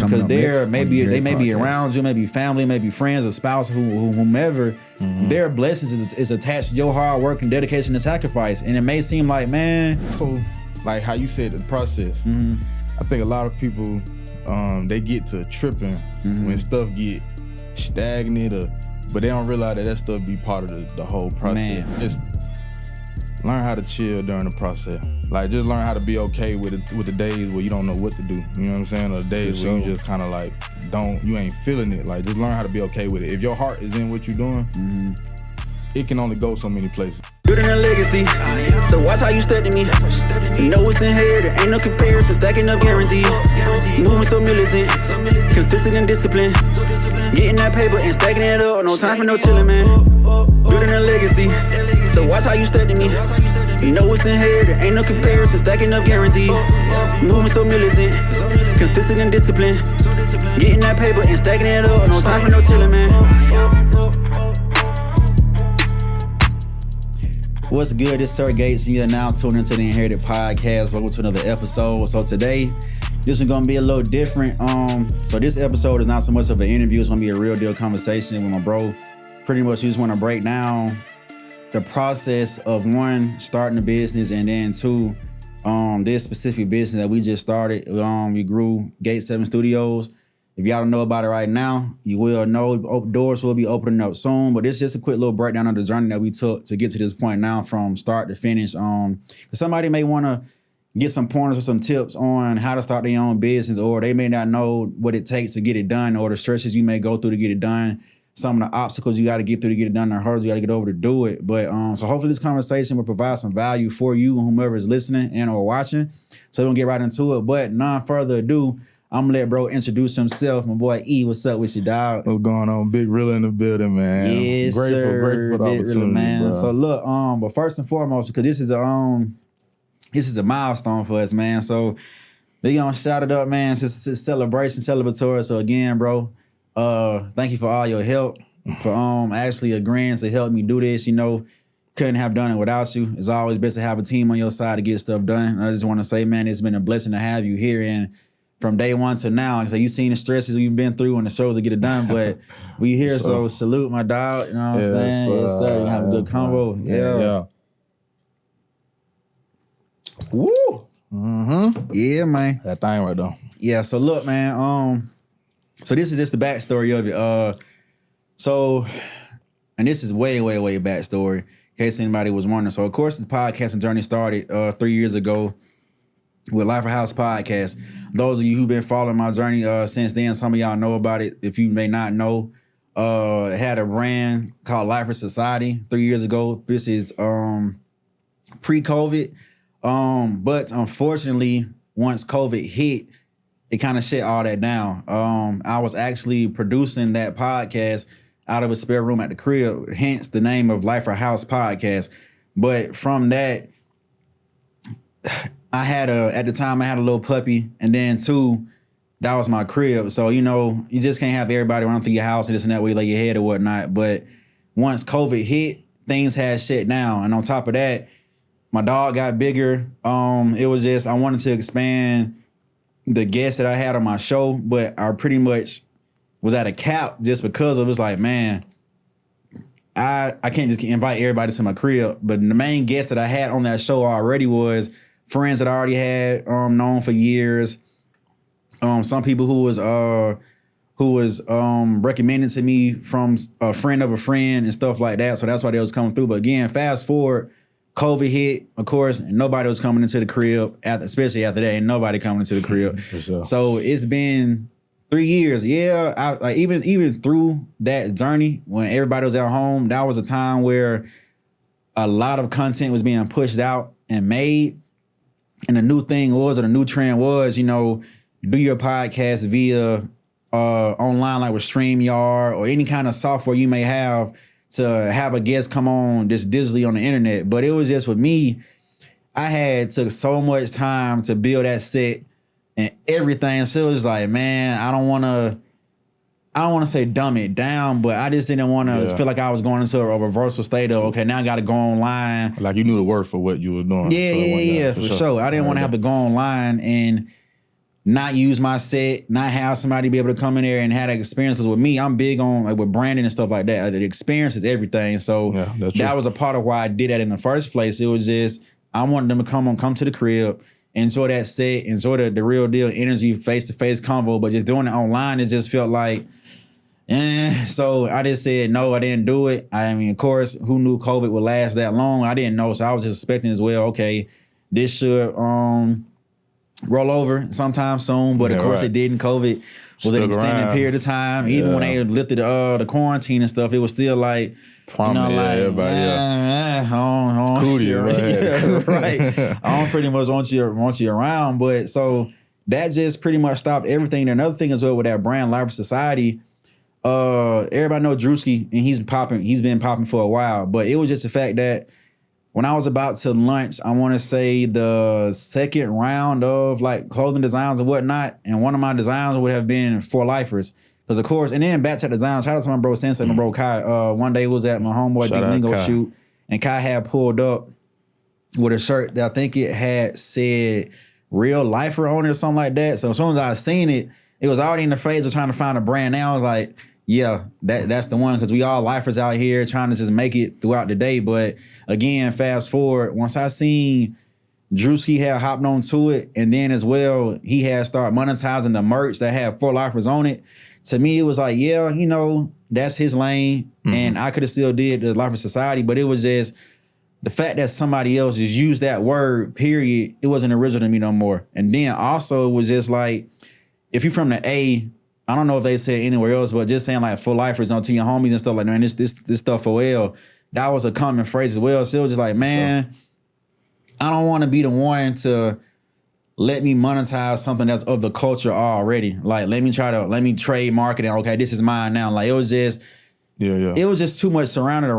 because they may be around you, maybe family, maybe friends, a spouse, whomever. Their blessings is attached to your hard work and dedication and sacrifice. And it may seem like, man. So, like how you said, the process. I think a lot of people, they get to tripping when stuff get stagnant, but they don't realize that stuff be part of the whole process. Man. Just learn how to chill during the process. Like, just learn how to be okay with the days where you don't know what to do. You know what I'm saying? Or the days where you just kind of like you ain't feeling it. Like, just learn how to be okay with it. If your heart is in what you're doing, it can only go so many places. Building a legacy, so watch how you step to me. You know it's inherited, ain't no comparison, stacking up guaranteed. Moving so militant, consistent and disciplined. Getting that paper and stacking it up, no time for no chillin', man. Building a legacy, so watch how you step to me. You know it's inherited, ain't no comparison, stacking up guaranteed. Moving so militant, consistent and disciplined. Getting that paper and stacking it up, no time for no chillin', man. What's good? It's Sir Gates, and you're now tuned into the Inherited Podcast. Welcome to another episode. So today, this is gonna be a little different. So this episode is not so much of an interview. It's gonna be a real deal conversation with my bro. Pretty much, we just want to break down the process of one, starting a business, and then two, this specific business that we just started. We grew Gate 7 Studios. If y'all don't know about it right now, you will know. Doors will be opening up soon, but it's just a quick little breakdown of the journey that we took to get to this point now from start to finish. Somebody may want to get some pointers or some tips on how to start their own business, or they may not know what it takes to get it done, or the stresses you may go through to get it done, some of the obstacles you got to get through to get it done, the hurdles you got to get over to do it. But so hopefully this conversation will provide some value for you and whomever is listening and or watching. So we're going to get right into it. But non further ado, I'm gonna let bro introduce himself. My boy E, what's up with you, dog? What's going on? Big Rxlla in the building, man. Yes, grateful for the opportunity, Rxlla, man. bro. So look, but first and foremost, because this is a milestone for us, man. So they gonna shout it up, man. It's a celebration, celebratory. So again, bro, thank you for all your help, for actually agreeing to help me do this. You know, couldn't have done it without you. It's always best to have a team on your side to get stuff done. I just want to say, man, it's been a blessing to have you here, and from day one to now, like I said, you've seen the stresses we've been through on the shows to get it done, but we here, so salute my dog. You know what I'm saying? Yes, sir. You have a good convo. Yeah. Woo. Yeah, man. That thing right there. Yeah. So look, man. So this is just the backstory of it. And this is way backstory, in case anybody was wondering. So of course, the podcasting journey started 3 years ago with Rxlla House Podcast. Those of you who've been following my journey since then, some of y'all know about it. If you may not know, had a brand called Rxlla Society 3 years ago. This is pre-COVID. But unfortunately, once COVID hit, it kind of shut all that down. I was actually producing that podcast out of a spare room at the crib, hence the name of Rxlla House Podcast. But from that, at the time I had a little puppy, and then two, that was my crib. So, you know, you just can't have everybody run through your house and this and that way you lay your head or whatnot. But once COVID hit, things had shut down. And on top of that, my dog got bigger. It was just, I wanted to expand the guests that I had on my show, but I pretty much was at a cap just because it was like, man, I can't just invite everybody to my crib. But the main guest that I had on that show already was friends that I already had known for years. Some people who was recommended to me from a friend of a friend and stuff like that. So that's why they was coming through. But again, fast forward, COVID hit, of course, and nobody was coming into the crib, especially after that, and nobody coming into the crib. For sure. So it's been 3 years. Yeah, even through that journey, when everybody was at home, that was a time where a lot of content was being pushed out and made. And the new thing was, or the new trend was, you know, do your podcast via online, like with StreamYard or any kind of software you may have to have a guest come on just digitally on the internet. But it was just with me, I took so much time to build that set and everything. So it was like, man, I don't want to say dumb it down, but I just didn't want to feel like I was going into a reversal state of, okay, now I got to go online. Like you kneed the word for what you were doing. Yeah, for sure. I didn't want to have to go online and not use my set, not have somebody be able to come in there and have that experience. Because with me, I'm big on like with branding and stuff like that. The experience is everything. So that was a part of why I did that in the first place. It was just I wanted them to come to the crib, enjoy that set, enjoy the real deal energy, face-to-face convo. But just doing it online, it just felt like, so I just said no, I didn't do it. I mean, of course, who knew COVID would last that long? I didn't know, so I was just expecting as well, okay, this should roll over sometime soon, but of course it didn't. COVID was an extended period of time. Even when they lifted the quarantine and stuff, it was still like, everybody, right. I don't pretty much want you around, but so that just pretty much stopped everything. Another thing as well with that brand, Life Society, everybody know Drewski, and he's been popping for a while, but it was just the fact that when I was about to launch, I want to say the second round of like clothing designs and whatnot, and one of my designs would have been for lifers. Because of course, and then back to the design, shout out to my bro Sensei, my bro Kai. One day was at my homeboy Big Lingo shoot, and Kai had pulled up with a shirt that I think it had said real lifer on it or something like that. So as soon as I seen it, it was already in the phase of trying to find a brand. Now I was like, yeah, that's the one, because we all lifers out here trying to just make it throughout the day. But again, fast forward, once I seen Drewski had hopped on to it, and then as well, he had started monetizing the merch that had 4 lifers on it. To me, it was like, yeah, that's his lane, and I could have still did the Lifer Society, but it was just the fact that somebody else just used that word, period, it wasn't original to me no more. And then also, it was just like, if you're from the A, I don't know if they said anywhere else, but just saying like for lifers, don't tell your homies and stuff like that, and this stuff for L, that was a common phrase as well. So it was just like, man, I don't want to be the one to let me monetize something that's of the culture already. Like, let me trademark it. And, okay, this is mine now. Like, it was just, it was just too much surrounded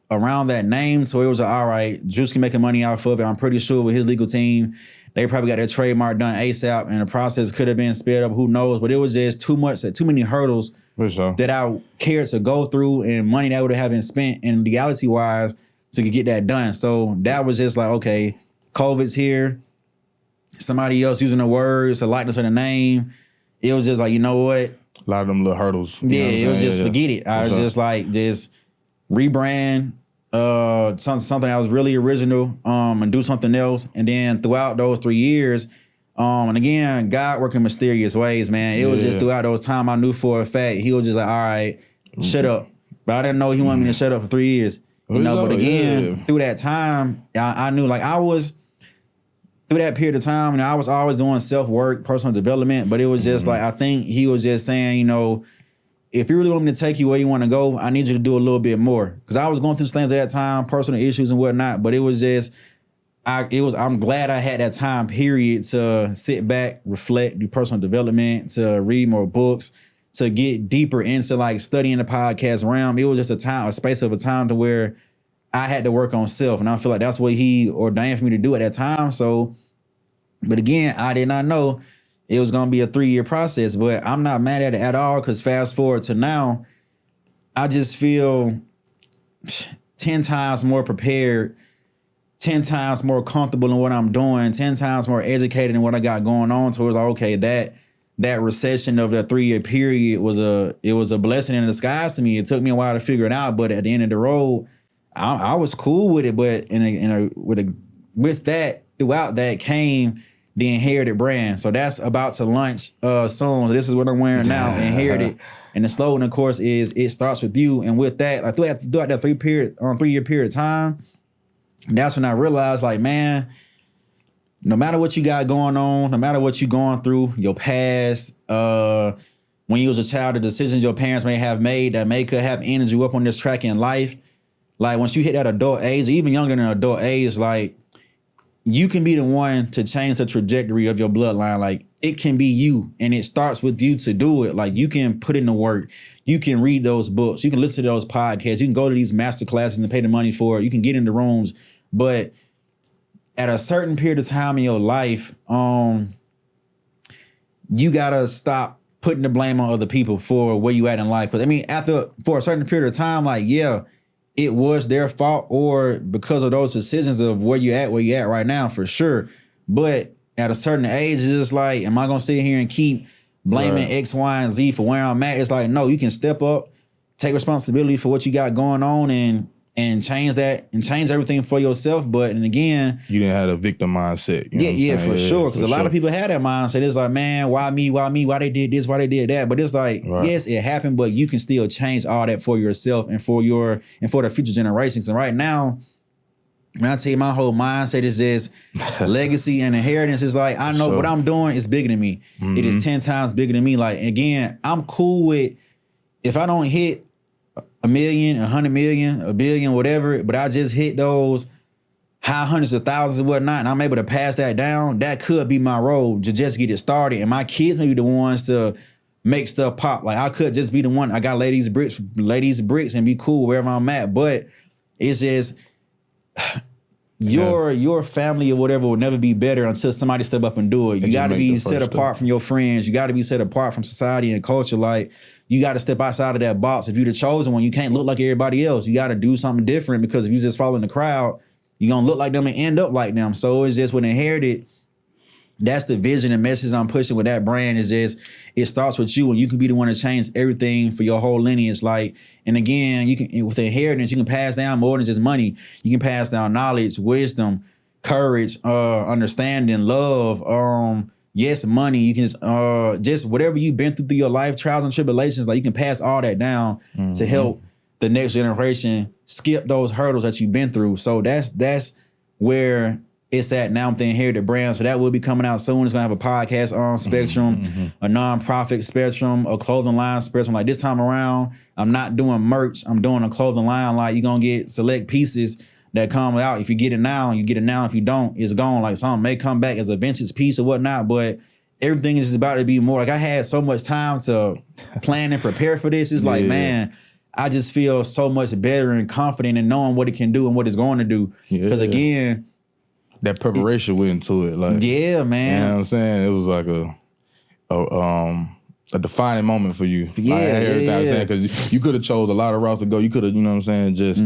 around that name. So it was like, all right, Juice can make money off of it. I'm pretty sure with his legal team, they probably got their trademark done ASAP, and the process could have been sped up. Who knows? But it was just too many hurdles that I cared to go through, and money that would have been spent in legality wise to get that done. So that was just like, okay, COVID's here. Somebody else using the words, the likeness of the name. It was just like, you know what? A lot of them little hurdles. Yeah, it was just forget it. I was just like, just rebrand something that was really original, and do something else. And then throughout those 3 years, and again, God working mysterious ways, man. It was just throughout those time I knew for a fact he was just like, all right, shut up. But I didn't know he wanted me to shut up for 3 years. But again, through that time, I knew like I was through that period of time, and I was always doing self-work, personal development, but it was just like, I think he was just saying, if you really want me to take you where you want to go, I need you to do a little bit more. Because I was going through things at that time, personal issues and whatnot, but it was just, I'm glad I had that time period to sit back, reflect, do personal development, to read more books, to get deeper into like studying the podcast realm. It was just a space of a time to where I had to work on self. And I feel like that's what he ordained for me to do at that time. So, but again, I did not know it was going to be a 3-year process, but I'm not mad at it at all, because fast forward to now, I just feel 10 times more prepared, 10 times more comfortable in what I'm doing, 10 times more educated in what I got going on. So it was like, okay, that recession of that 3-year period was a blessing in disguise to me. It took me a while to figure it out, but at the end of the road, I was cool with it. But with that, throughout that came the Inherited brand. So that's about to launch soon. So this is what I'm wearing now, Inherited. And the slogan, of course, is it starts with you. And with that, like throughout that 3-year period of time, that's when I realized, like, man, no matter what you got going on, no matter what you're going through, your past, when you was a child, the decisions your parents may have made that could have ended you up on this track in life. Like, once you hit that adult age, or even younger than adult age, like, you can be the one to change the trajectory of your bloodline. Like, it can be you, and it starts with you to do it. Like, you can put in the work. You can read those books. You can listen to those podcasts. You can go to these master classes and pay the money for it. You can get in the rooms. But at a certain period of time in your life, you got to stop putting the blame on other people for where you at in life. Because, I mean, for a certain period of time, like, yeah, it was their fault, or because of those decisions of where you at right now, for sure. But at a certain age, it's just like, am I gonna sit here and keep blaming X, Y, and Z for where I'm at? It's like, no, you can step up, take responsibility for what you got going on, and change that and change everything for yourself. But and again, you didn't have a victim mindset. You know for sure. Because a lot of people had that mindset. It's like, man, why me? Why me? Why they did this? Why they did that? But it's like, yes, it happened, but you can still change all that for yourself and for the future generations. And right now, when I tell you my whole mindset is just legacy and inheritance, is like, I know what I'm doing is bigger than me. Mm-hmm. It is 10 times bigger than me. Like, again, I'm cool with if I don't hit $1 million, 100 million, $1 billion, whatever, but I just hit those high hundreds of thousands and whatnot, and I'm able to pass that down, that could be my role to just get it started. And my kids may be the ones to make stuff pop. Like, I could just be the one, I got lay these bricks and be cool wherever I'm at. But it's just your family or whatever will never be better until somebody step up and do it. You got to be set apart from your friends. You got to be set apart from society and culture. Like, you got to step outside of that box. If you're the chosen one, you can't look like everybody else. You got to do something different, because if you just follow in the crowd, you're going to look like them and end up like them. So it's just, when inherited, that's the vision and message I'm pushing with that brand, is just, it starts with you, and you can be the one to change everything for your whole lineage. Like, and again, you can, with the inheritance, you can pass down more than just money. You can pass down knowledge, wisdom, courage, understanding, love, yes, money. You can just whatever you've been through your life, trials and tribulations, like, you can pass all that down to help the next generation skip those hurdles that you've been through. So that's where it's at now with the inherited brand. So that will be coming out soon. It's gonna have a podcast on Spectrum, a nonprofit Spectrum, a clothing line Spectrum. Like, this time around, I'm not doing merch. I'm doing a clothing line. Like, you're gonna get select pieces that come out. If you get it now, you get it now. If you don't, it's gone. Like, something may come back as a vintage piece or whatnot, but everything is just about to be more. Like, I had so much time to plan and prepare for this. It's like, man, I just feel so much better and confident in knowing what it can do and what it's going to do. Because again, that preparation went into it. Like, yeah, man. You know what I'm saying? It was like a defining moment for you. Yeah, like, everything I'm saying, because you could have chose a lot of routes to go. You could have, you know what I'm saying, just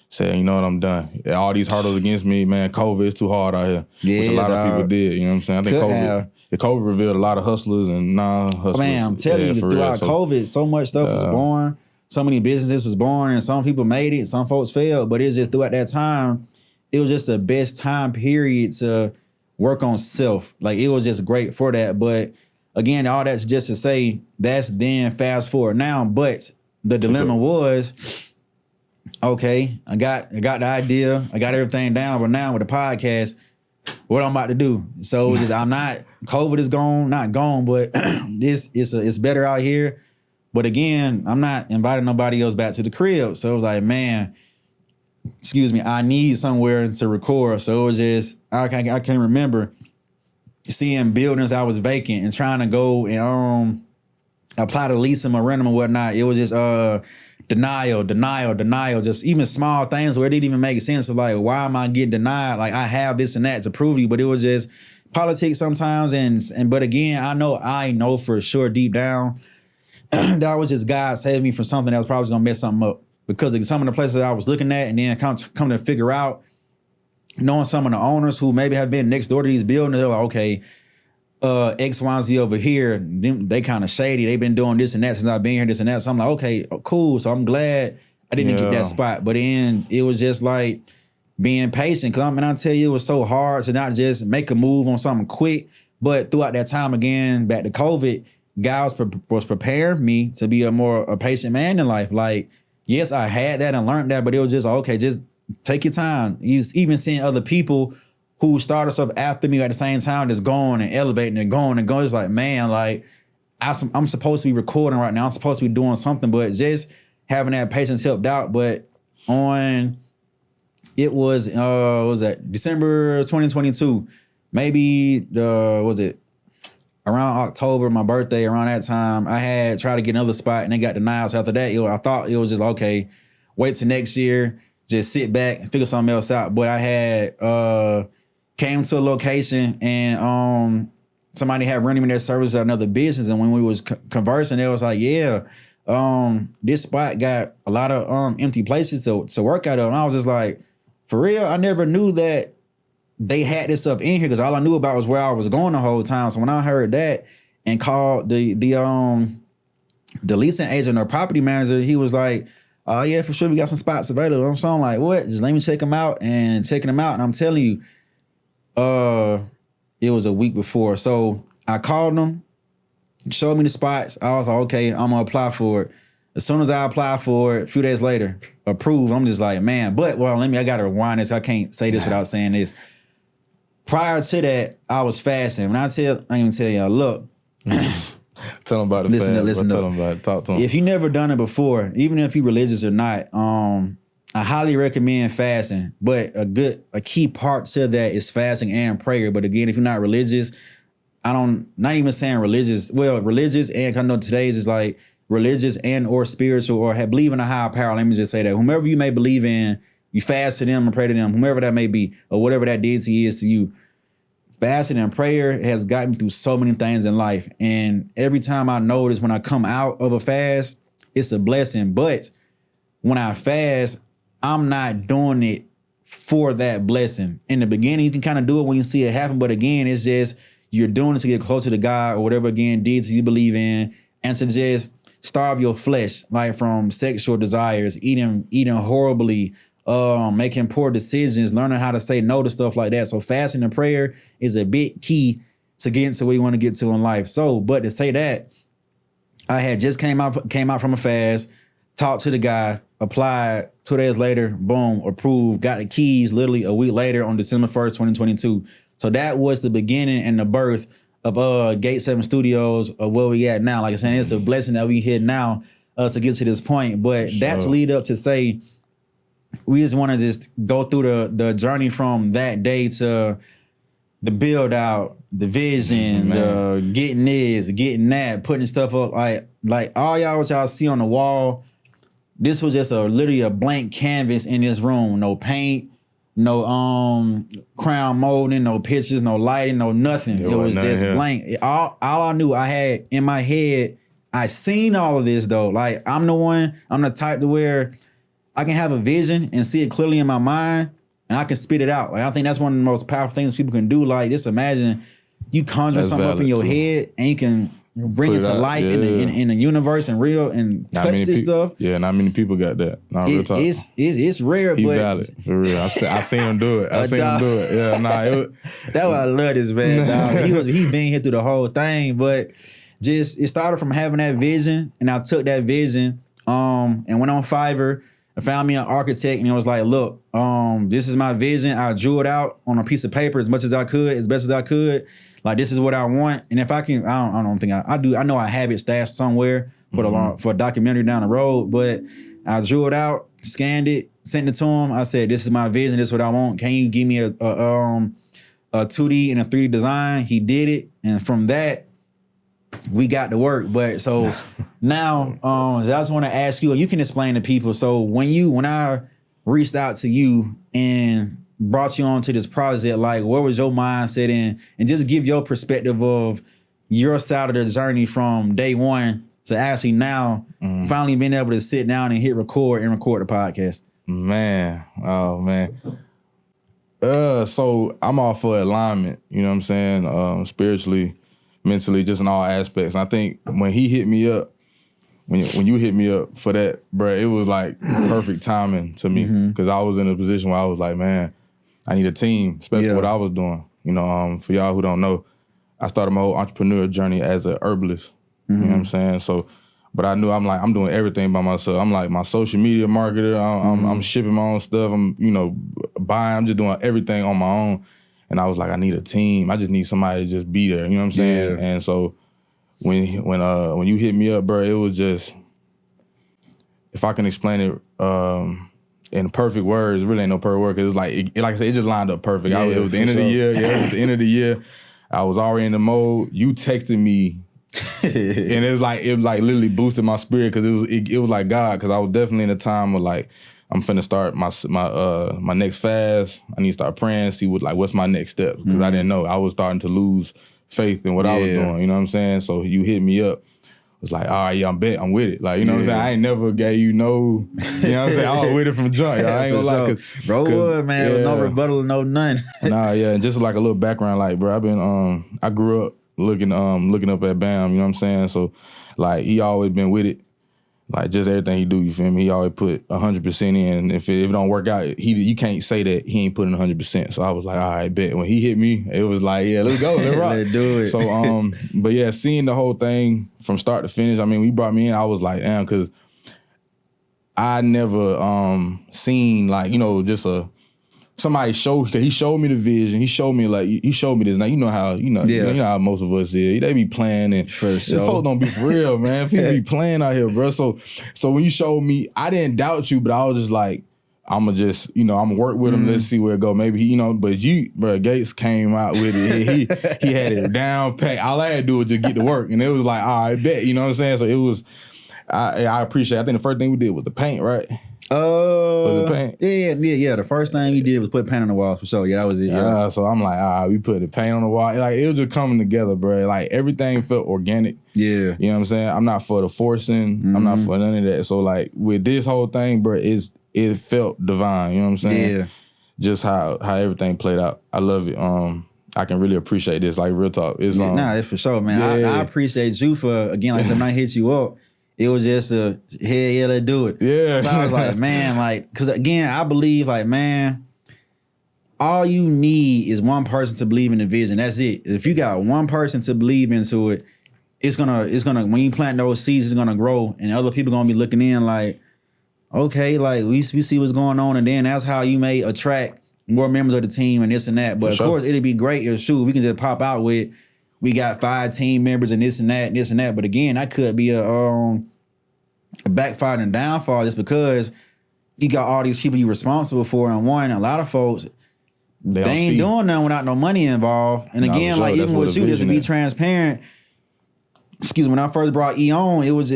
saying, you know what, I'm done. All these hurdles against me, man, COVID is too hard out here. Which a lot of people did, you know what I'm saying? I think COVID revealed a lot of hustlers and non-hustlers. Man, I'm telling you, throughout COVID, so much stuff was born. So many businesses was born, and some people made it, some folks failed. But it's just throughout that time, it was just the best time period to work on self. Like, it was just great for that. But again, all that's just to say, that's then fast forward now. But the dilemma was, okay, I got the idea, I got everything down, but now with the podcast, what I'm about to do. So it's just, I'm not, COVID is gone, not gone, but it's better out here. But again, I'm not inviting nobody else back to the crib. So it was like, man, I need somewhere to record. So it was just, I can't remember seeing buildings I was vacant and trying to go and apply to lease them or rent them or whatnot. It was just denial. Just even small things where it didn't even make sense of, like, why am I getting denied? Like, I have this and that to prove you, but it was just politics sometimes. But again, I know for sure deep down that was just God saving me from something that was probably gonna mess something up. Because of some of the places that I was looking at, and then come to figure out, knowing some of the owners who maybe have been next door to these buildings, they're like, okay, X, Y, and Z over here, they kind of shady. They've been doing this and that since I've been here, this and that. So I'm like, okay, cool. So I'm glad I didn't get that spot. But then it was just like being patient. Because I tell you, it was so hard to not just make a move on something quick. But throughout that time, again, back to COVID, God was preparing me to be a patient man in life. Like, yes, I had that and learned that, but it was just, okay, just take your time. Even seeing other people who started stuff after me at the same time, just going and elevating and going and going. It's like, man, like, I'm supposed to be recording right now. I'm supposed to be doing something, but just having that patience helped out. But it was, what was that, December 2022, maybe around October, my birthday, around that time, I had tried to get another spot and they got denied. So after that, I thought it was just, okay, wait till next year, just sit back and figure something else out. But I had came to a location and somebody had rented me their service at another business. And when we was conversing, they was like, yeah, this spot got a lot of empty places to work out of. And I was just like, for real? I never knew that they had this up in here because all I knew about was where I was going the whole time. So when I heard that and called the leasing agent or property manager, he was like, "Oh yeah, for sure, we got some spots available." So I'm like, "What? Just let me check them out." And checking them out, and I'm telling you, it was a week before. So I called them, showed me the spots. I was like, "Okay, I'm gonna apply for it." As soon as I apply for it, a few days later, approved. I'm just like, man. But I gotta rewind this. I can't say this without saying this. Prior to that, I was fasting. When I even tell y'all, look. Tell them about the fast. Listen tell them about it. Talk to them. If you never done it before, even if you're religious or not, I highly recommend fasting. But a key part to that is fasting and prayer. But again, if you're not religious, not even saying religious. Well, religious and I know today's is like religious and or spiritual or believe in a higher power. Let me just say that whomever you may believe in, you fast to them and pray to them, whomever that may be, or whatever that deity is to you. Fasting and prayer has gotten me through so many things in life. And every time I notice when I come out of a fast, it's a blessing. But when I fast, I'm not doing it for that blessing. In the beginning, you can kind of do it when you see it happen. But again, it's just you're doing it to get closer to God or whatever, again, deeds you believe in, and to just starve your flesh, like from sexual desires, eating horribly, making poor decisions, learning how to say no to stuff like that. So fasting and prayer is a big key to getting to where you want to get to in life. So, but to say that, I had just came out from a fast, talked to the guy, applied, 2 days later, boom, approved, got the keys literally a week later on December 1st, 2022. So that was the beginning and the birth of Gate 7 Studios of where we at now. Like I said, it's a blessing that we hit now to get to this point. But that's lead up to say, we just want to just go through the journey from that day to the build out, the vision, the getting this, getting that, putting stuff up. Like all y'all what y'all see on the wall, this was just literally a blank canvas in this room. No paint, no crown molding, no pictures, no lighting, no nothing. It was just blank. All I knew I had in my head, I seen all of this though. Like I'm the type to where I can have a vision and see it clearly in my mind and I can spit it out. Like I think that's one of the most powerful things people can do. Like just imagine you conjure something up in your head and you can bring it to life in the universe and real and touch this stuff. Yeah, not many people got that. Real talk. It's rare, he but valid for real. I seen him do it. Yeah, that's why I love this man. Dog. He been here through the whole thing, but just it started from having that vision, and I took that vision and went on Fiverr. I found me an architect, and it was like, look, this is my vision. I drew it out on a piece of paper as much as I could, as best as I could. Like, this is what I want. And if I can, I don't think I do. I know I have it stashed somewhere for a documentary down the road, but I drew it out, scanned it, sent it to him. I said, this is my vision. This is what I want. Can you give me a 2D and a 3D design? He did it. And from that, we got to work. But so now I just want to ask you, and you can explain to people. So when I reached out to you and brought you onto this project, like what was your mindset in, and just give your perspective of your side of the journey from day one to actually now finally being able to sit down and hit record the podcast. Man, oh man. So I'm all for alignment, you know what I'm saying? Spiritually, mentally, just in all aspects. And I think when he hit me up, when you hit me up for that, bro, it was like perfect timing to me because I was in a position where I was like, man, I need a team, especially what I was doing. You know, for y'all who don't know, I started my whole entrepreneur journey as an herbalist. You know what I'm saying? So, but I knew I'm doing everything by myself. I'm like my social media marketer. I'm shipping my own stuff. I'm buying. I'm just doing everything on my own. And I was like, I need a team. I just need somebody to just be there. You know what I'm saying? Yeah. And so when you hit me up, bro, it was just, if I can explain it in perfect words, it really ain't no perfect word because it's like I said, it just lined up perfect. Yeah, it was the end of the year. Yeah, it was the end of the year. I was already in the mode. You texted me, and it was like literally boosted my spirit because it was like God, because I was definitely in a time of like, I'm finna start my next fast. I need to start praying, see what's my next step, because I didn't know. I was starting to lose faith in what I was doing. You know what I'm saying? So you hit me up was like, all right, yeah, I'm with it. Like, you know what I'm saying? I ain't never gave you no, you know what I'm saying? I was with it from jump. I ain't gonna lie. Bro, man, with no rebuttal, no none. Nah, yeah, and just like a little background, like, bro, I grew up looking up at Bam, you know what I'm saying? So, like, he always been with it. Like, just everything he do, you feel me? He always put 100% in. And if it don't work out, you can't say that he ain't putting 100%. So I was like, all right, bet. When he hit me, it was like, yeah, let's go, let's rock. Let's do it. So, but yeah, seeing the whole thing from start to finish, I mean, when he brought me in, I was like, damn, because I never seen, like, you know, just somebody cause he showed me the vision. He showed me this. Now you know how you know how most of us is. They be playing and for sure. Folks don't be for real, man. People be playing out here, bro. So when you showed me, I didn't doubt you, but I was just like, I'ma work with him. Let's see where it go. Maybe but bro, Gates came out with it. He had it down pat. All I had to do was just get to work, and it was like, all right, bet. You know what I'm saying? So it was. I appreciate it. I think the first thing we did was the paint, right? Was it paint? Yeah. The first thing we did was put paint on the wall for sure. Yeah, that was it. Yeah. So I'm like, we put the paint on the wall. Like, it was just coming together, bro. Like, everything felt organic. Yeah. You know what I'm saying? I'm not for the forcing. I'm not for none of that. So, like, with this whole thing, bro, it felt divine. You know what I'm saying? Yeah. Just how everything played out. I love it. I can really appreciate this. Like, real talk. It's it's for sure, man. Yeah. I appreciate you for, again, like I said, when I hit you up, it was just a, hell yeah, let's do it. Yeah. So I was like, man, like, because again, I believe, like, man, all you need is one person to believe in the vision. That's it. If you got one person to believe into it, it's gonna, when you plant those seeds, it's gonna grow, and other people gonna be looking in like, okay, like, we see what's going on, and then that's how you may attract more members of the team and this and that. But of course, it'd be great if, we can just pop out with, we got 5 team members and this and that and this and that. But again, that could be a backfire and downfall just because you got all these people you're responsible for. And one, a lot of folks, they ain't doing nothing without no money involved. And again, like, even with you, just to be transparent, when I first brought E on, it was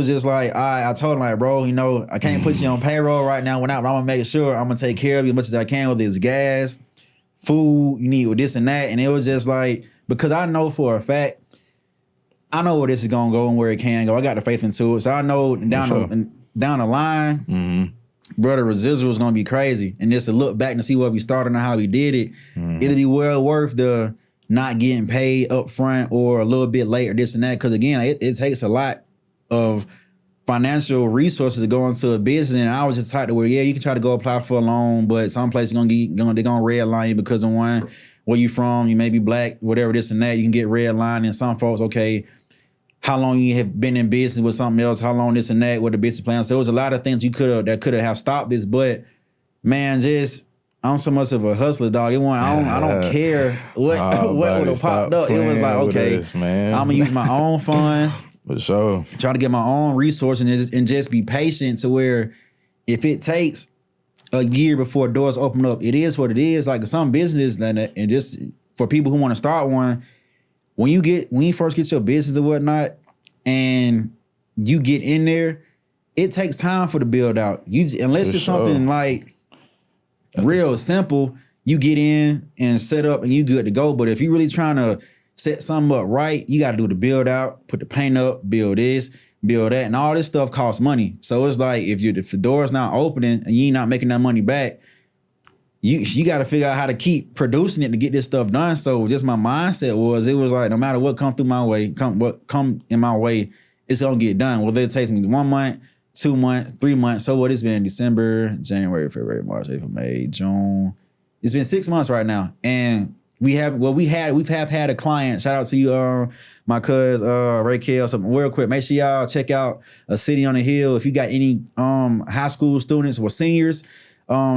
just like, I told him, like, bro, I can't put you on payroll right now. But I'm gonna make sure I'm gonna take care of you as much as I can, whether it's gas, food, you need with this and that. And it was just like, because I know for a fact, I know where this is gonna go and where it can go. I got the faith into it, so I know down the line, brother, residual is gonna be crazy. And just to look back and see what we started and how we did it, it'll be well worth the not getting paid up front or a little bit later, this and that. Because again, it takes a lot of financial resources to go into a business. And I was just type to where, you can try to go apply for a loan, but some places they're gonna redline you because of one. Where you from, you may be black, whatever, this and that, you can get red line. And some folks, okay, how long you have been in business with something else, how long this and that, what the business plan. So there was a lot of things that could have stopped this, but man, I'm so much of a hustler, dog. I don't care what would have popped up. It was like, okay, I'm gonna use my own funds. For sure. Try to get my own resources and just be patient to where if it takes a year before doors open up, it is what it is. Like some businesses, and just for people who want to start one, when you first get your business or whatnot, and you get in there, it takes time for the build out. Unless it's something like real simple, you get in and set up and you good to go. But if you're really trying to set something up right, you got to do the build out, put the paint up, build this, build that, and all this stuff costs money. So it's like if the door's not opening and you ain't not making that money back, you got to figure out how to keep producing it to get this stuff done. So just my mindset was, it was like no matter what come in my way, it's gonna get done. Whether it takes me 1 month, 2 months, 3 months. So what it's been December, January, February, March, April, May, June. It's been 6 months right now, and we've had a client. Shout out to you, my cuz Rxlla. Something real quick. Make sure y'all check out A City on the Hill. If you got any high school students or seniors,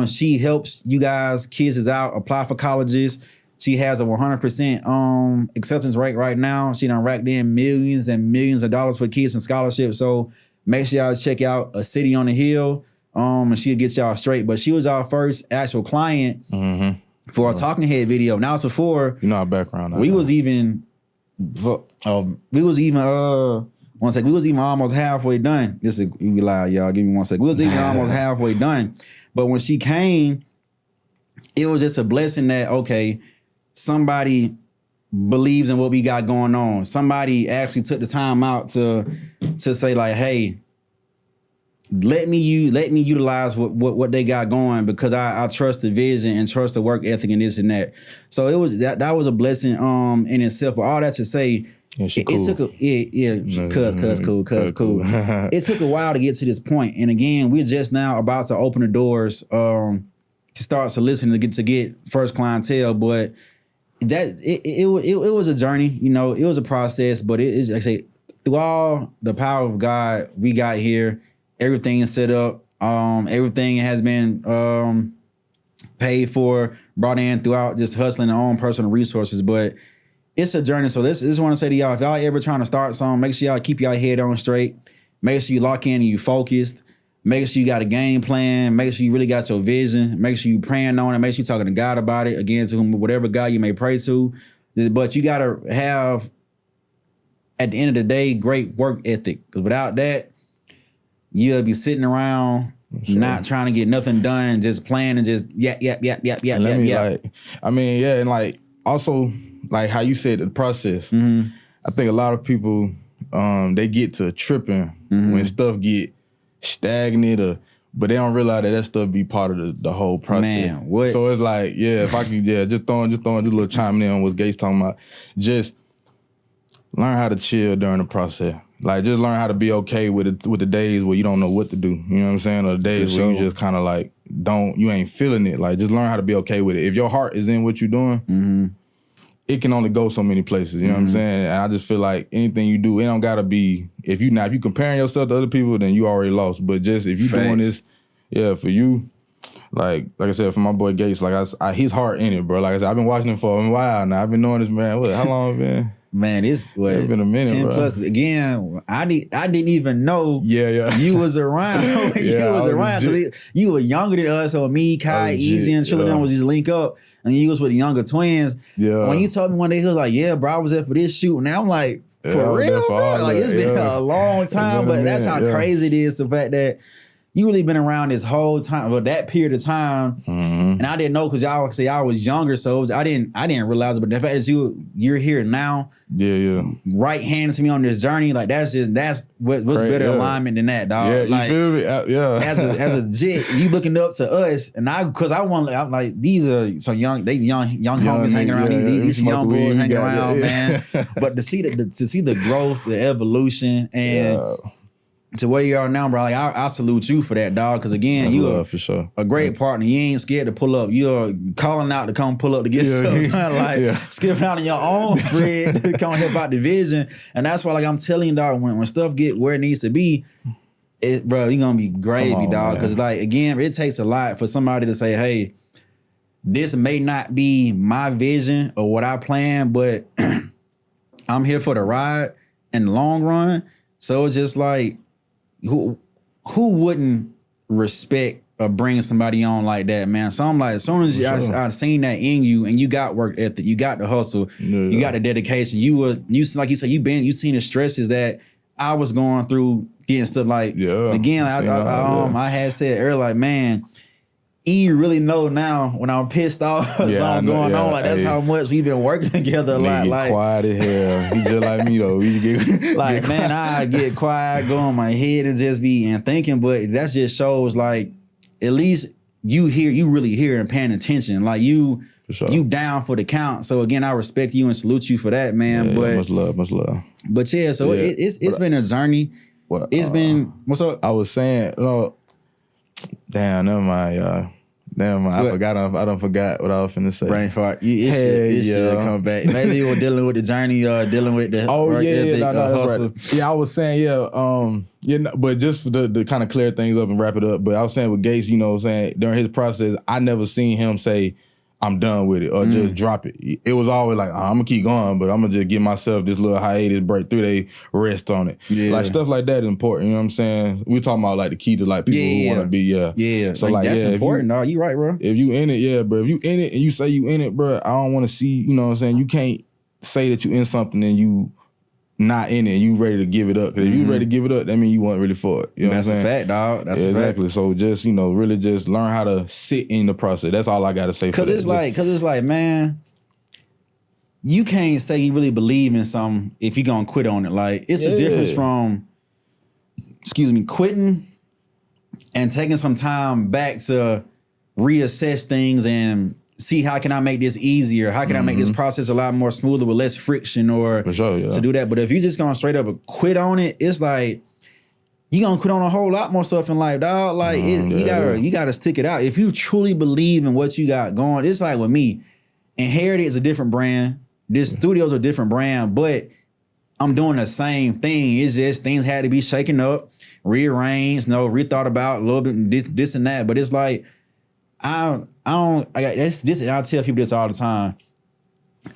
she helps you guys, kids is out, apply for colleges. She has a 100% acceptance rate right now. She done racked in millions and millions of dollars for kids and scholarships. So make sure y'all check out A City on the Hill. And she'll get y'all straight. But she was our first actual client for a talking head video. Now it's before our background. We was even almost halfway done. This is be loud, y'all. Give me 1 second. We was even almost halfway done. But when she came, it was just a blessing that, okay, somebody believes in what we got going on. Somebody actually took the time out to say like, hey, let me utilize what they got going, because I trust the vision and trust the work ethic and this and that. So it was that was a blessing in itself. But all that to say, yeah, it took cool. It took a while to get to this point. And again, we're just now about to open the doors to start soliciting to get first clientele. But that it was a journey, you know, it was a process, but it is, like I say, through all the power of God, we got here. Everything is set up. Everything has been paid for, brought in throughout just hustling our own personal resources. But it's a journey. So this want to say to y'all, if y'all ever trying to start something, make sure y'all keep y'all head on straight. Make sure you lock in and you focused. Make sure you got a game plan. Make sure you really got your vision. Make sure you praying on it. Make sure you talking to God about it. Again, to whatever God you may pray to. But you got to have, at the end of the day, great work ethic. Because without that, you'll be sitting around not trying to get nothing done, just playing and just yap. I mean, yeah, and like also like how you said the process. Mm-hmm. I think a lot of people they get to tripping when stuff get stagnant, but they don't realize that stuff be part of the whole process. Man, what? So it's like, yeah, if I can, just throwing just a little chiming in on what Gates talking about. Just learn how to chill during the process. Like, just learn how to be okay with the days where you don't know what to do. You know what I'm saying? Or the days where you just kind of like you ain't feeling it. Like, just learn how to be okay with it. If your heart is in what you're doing, it can only go so many places. You know what I'm saying? And I just feel like anything you do, it don't gotta be, if you comparing yourself to other people, then you already lost. But just if you doing this, for you, like I said, for my boy Gates, like his heart in it, bro. Like I said, I've been watching him for a while now. I've been knowing this man. How long it been? Man, it's been a minute, 10 bro. plus. Again, I didn't even know you was around. You were younger than us, or me, Kai, Easy, and Trilla would just link up, and you was with the younger twins. Yeah. When you told me one day, he was like, "Yeah, bro, I was there for this shoot." Now I'm like, for real, bro? Like, it's been a long time, but that's how crazy it is, the fact that you really been around this whole time, well, that period of time, and I didn't know, because y'all say I was younger, so I didn't realize it. But the fact that you're here now, right hand to me on this journey, like that's what's better alignment than that, dog. Yeah, like, you feel me? as a jit, you looking up to us, and I'm like, these are some young homies hanging around, these young boys hanging around, man. But to see the growth, the evolution, and to where you are now, bro, like I salute you for that, dog. Because again, you're for sure a great partner. You ain't scared to pull up. You're calling out to come pull up to get stuff done, like skipping out on your own bread to come help out the vision. And that's why, like I'm telling you, dog, when stuff get where it needs to be, bro, you're gonna be gravy, dog. Because like again, it takes a lot for somebody to say, hey, this may not be my vision or what I plan, but I'm here for the ride in the long run. So it's just like, who wouldn't respect or bring somebody on like that, man? So I'm like, as soon as I seen that in you, and you got work ethic, you got the hustle, you got the dedication, you like you said, you seen the stresses that I was going through, getting stuff like, again, I had said earlier, like, man, you really know now when I'm pissed off something going on. Like, that's how much we've been working together a lot. Like, quiet as hell. He just like me though. We get like, man, I get quiet, go in my head and just be thinking. But that just shows, like, at least you really hear and paying attention. Like, you down for the count. So again, I respect you and salute you for that, man. But much love. But so it's been a journey. It's been, what's up? I was saying, damn, never mind, y'all. Never mind. I done forgot what I was finna say. Brain fart. It should come back. Maybe you were dealing with the journey, dealing with the hustle. Right. Yeah, I was saying, but just for the kind of clear things up and wrap it up. But I was saying with Gates, you know what I'm saying, during his process, I never seen him say, I'm done with it, or just drop it. It was always like, I'm gonna keep going, but I'm gonna just give myself this little hiatus break, 3 day rest on it. Yeah. Like, stuff like that is important, you know what I'm saying? We're talking about like the key to like people who wanna be, So like that's important, dog. You right, bro. If you in it, bro. If you in it and you say you in it, bro, I don't wanna see, you know what I'm saying? You can't say that you in something and you not in it, you ready to give it up. Because if you ready to give it up, that means you weren't really for it. You know that's what I'm saying? A fact, dog. That's exactly. A fact. So just, really just learn how to sit in the process. That's all I gotta say. Because it's like, man, you can't say you really believe in something if you're gonna quit on it. Like, it's the difference from, quitting and taking some time back to reassess things and see how can I make this easier? How can I make this process a lot more smoother with less friction or to do that? But if you just gonna straight up quit on it, it's like you gonna quit on a whole lot more stuff in life, dog. Like you gotta stick it out. If you truly believe in what you got going, it's like with me, Inherited is a different brand. This studio's a different brand, but I'm doing the same thing. It's just things had to be shaken up, rearranged, rethought about a little bit, this and that. But it's like I tell people this all the time.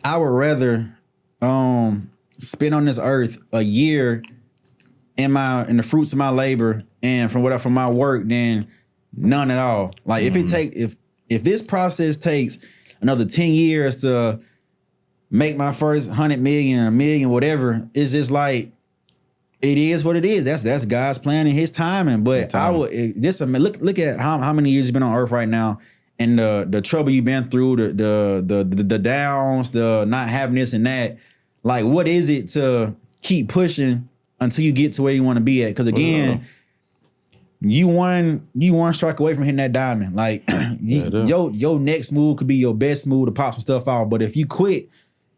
I would rather spend on this earth a year in the fruits of my labor and from my work than none at all. Like if this process takes another 10 years to make my first 100 million, a million, whatever, it's just like, it is what it is. That's God's plan and His timing. But I would look at how many years you've been on earth right now, and the trouble you've been through, the downs, the not having this and that. Like, what is it to keep pushing until you get to where you want to be at? Because again, you one strike away from hitting that diamond. Like your next move could be your best move to pop some stuff out. But if you quit,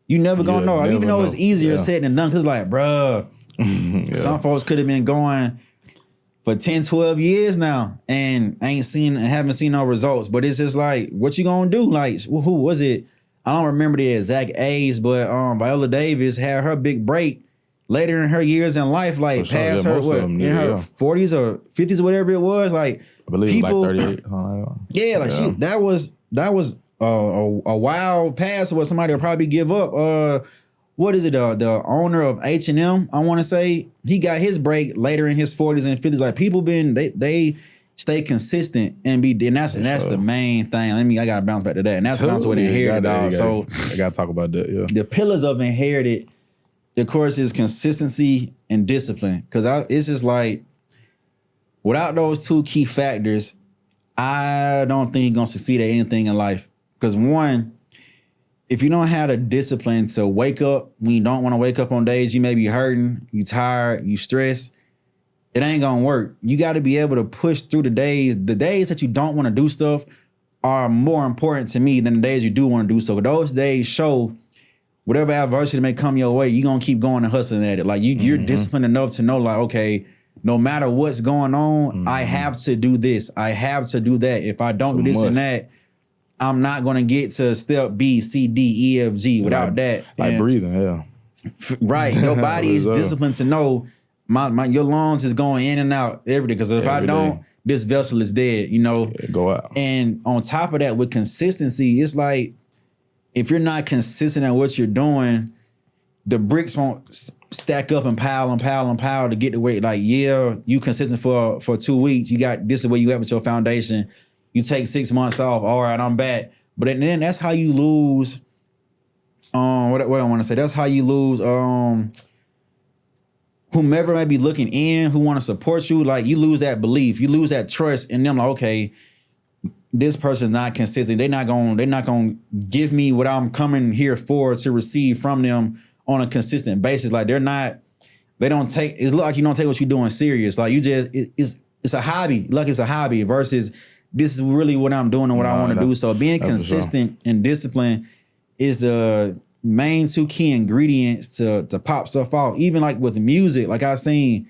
you never gonna know. Even though it's easier said than done, because like, bruh, some folks could have been going for 10, 12 years now and haven't seen no results. But it's just like, what you gonna do? Like, who was it? I don't remember the exact age, but Viola Davis had her big break later in her years in life, like past her in her 40s or 50s or whatever it was. Like, I believe people, like 38. That was a wild pass where somebody will probably give up. What is it? The owner of H&M, I want to say, he got his break later in his 40s and 50s. Like, people they stay consistent and that's the main thing. I gotta bounce back to that, and that's also what Inherited, dog. So I gotta talk about that. Yeah, the pillars of Inherited, of course, is consistency and discipline. Because it's just like, without those two key factors, I don't think you're gonna succeed at anything in life. Because one, if you don't have the discipline to wake up when you don't want to wake up on days you may be hurting, you tired, you stressed, it ain't gonna work. You got to be able to push through the days. The days that you don't want to do stuff are more important to me than the days you do want to do stuff. Those days show whatever adversity may come your way, you're gonna keep going and hustling at it. Like you're disciplined enough to know, like, okay, no matter what's going on, I have to do this. I have to do that. If I don't do this and that, I'm not gonna get to step B, C, D, E, F, G without that. Like breathing, right. Your body is disciplined to know your lungs is going in and out every day. Because if I don't, this vessel is dead, go out. And on top of that, with consistency, it's like, if you're not consistent at what you're doing, the bricks won't stack up and pile and pile and pile to get the weight. Like, you consistent for 2 weeks. This is where you at with your foundation. You take 6 months off. All right, I'm back. But then that's how you lose. What I want to say. That's how you lose. Whomever may be looking in, who want to support you, like, you lose that belief. You lose that trust in them. Like, okay, this person's not consistent. They're not gonna give me what I'm coming here for to receive from them on a consistent basis. Like, it look like you don't take what you're doing serious. Like, it's a hobby. Like, it's a hobby versus this is really what I'm doing and what I want to do. So being consistent and disciplined is the main two key ingredients to pop stuff off. Even like with music, like I seen,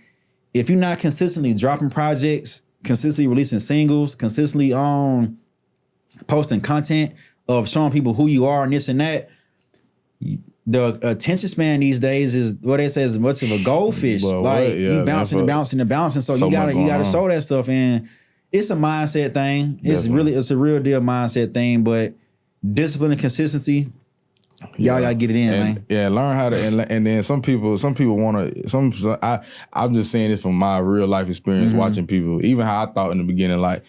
if you're not consistently dropping projects, consistently releasing singles, consistently posting content of showing people who you are and this and that, the attention span these days is what they say is much of a goldfish. You bouncing and bouncing and bouncing. So you gotta show that stuff. And it's a mindset thing. It's a real deal mindset thing. But discipline and consistency, y'all gotta get it in, man. Yeah, learn how to. And then some people want to. I'm just saying this from my real life experience watching people. Even how I thought in the beginning, like,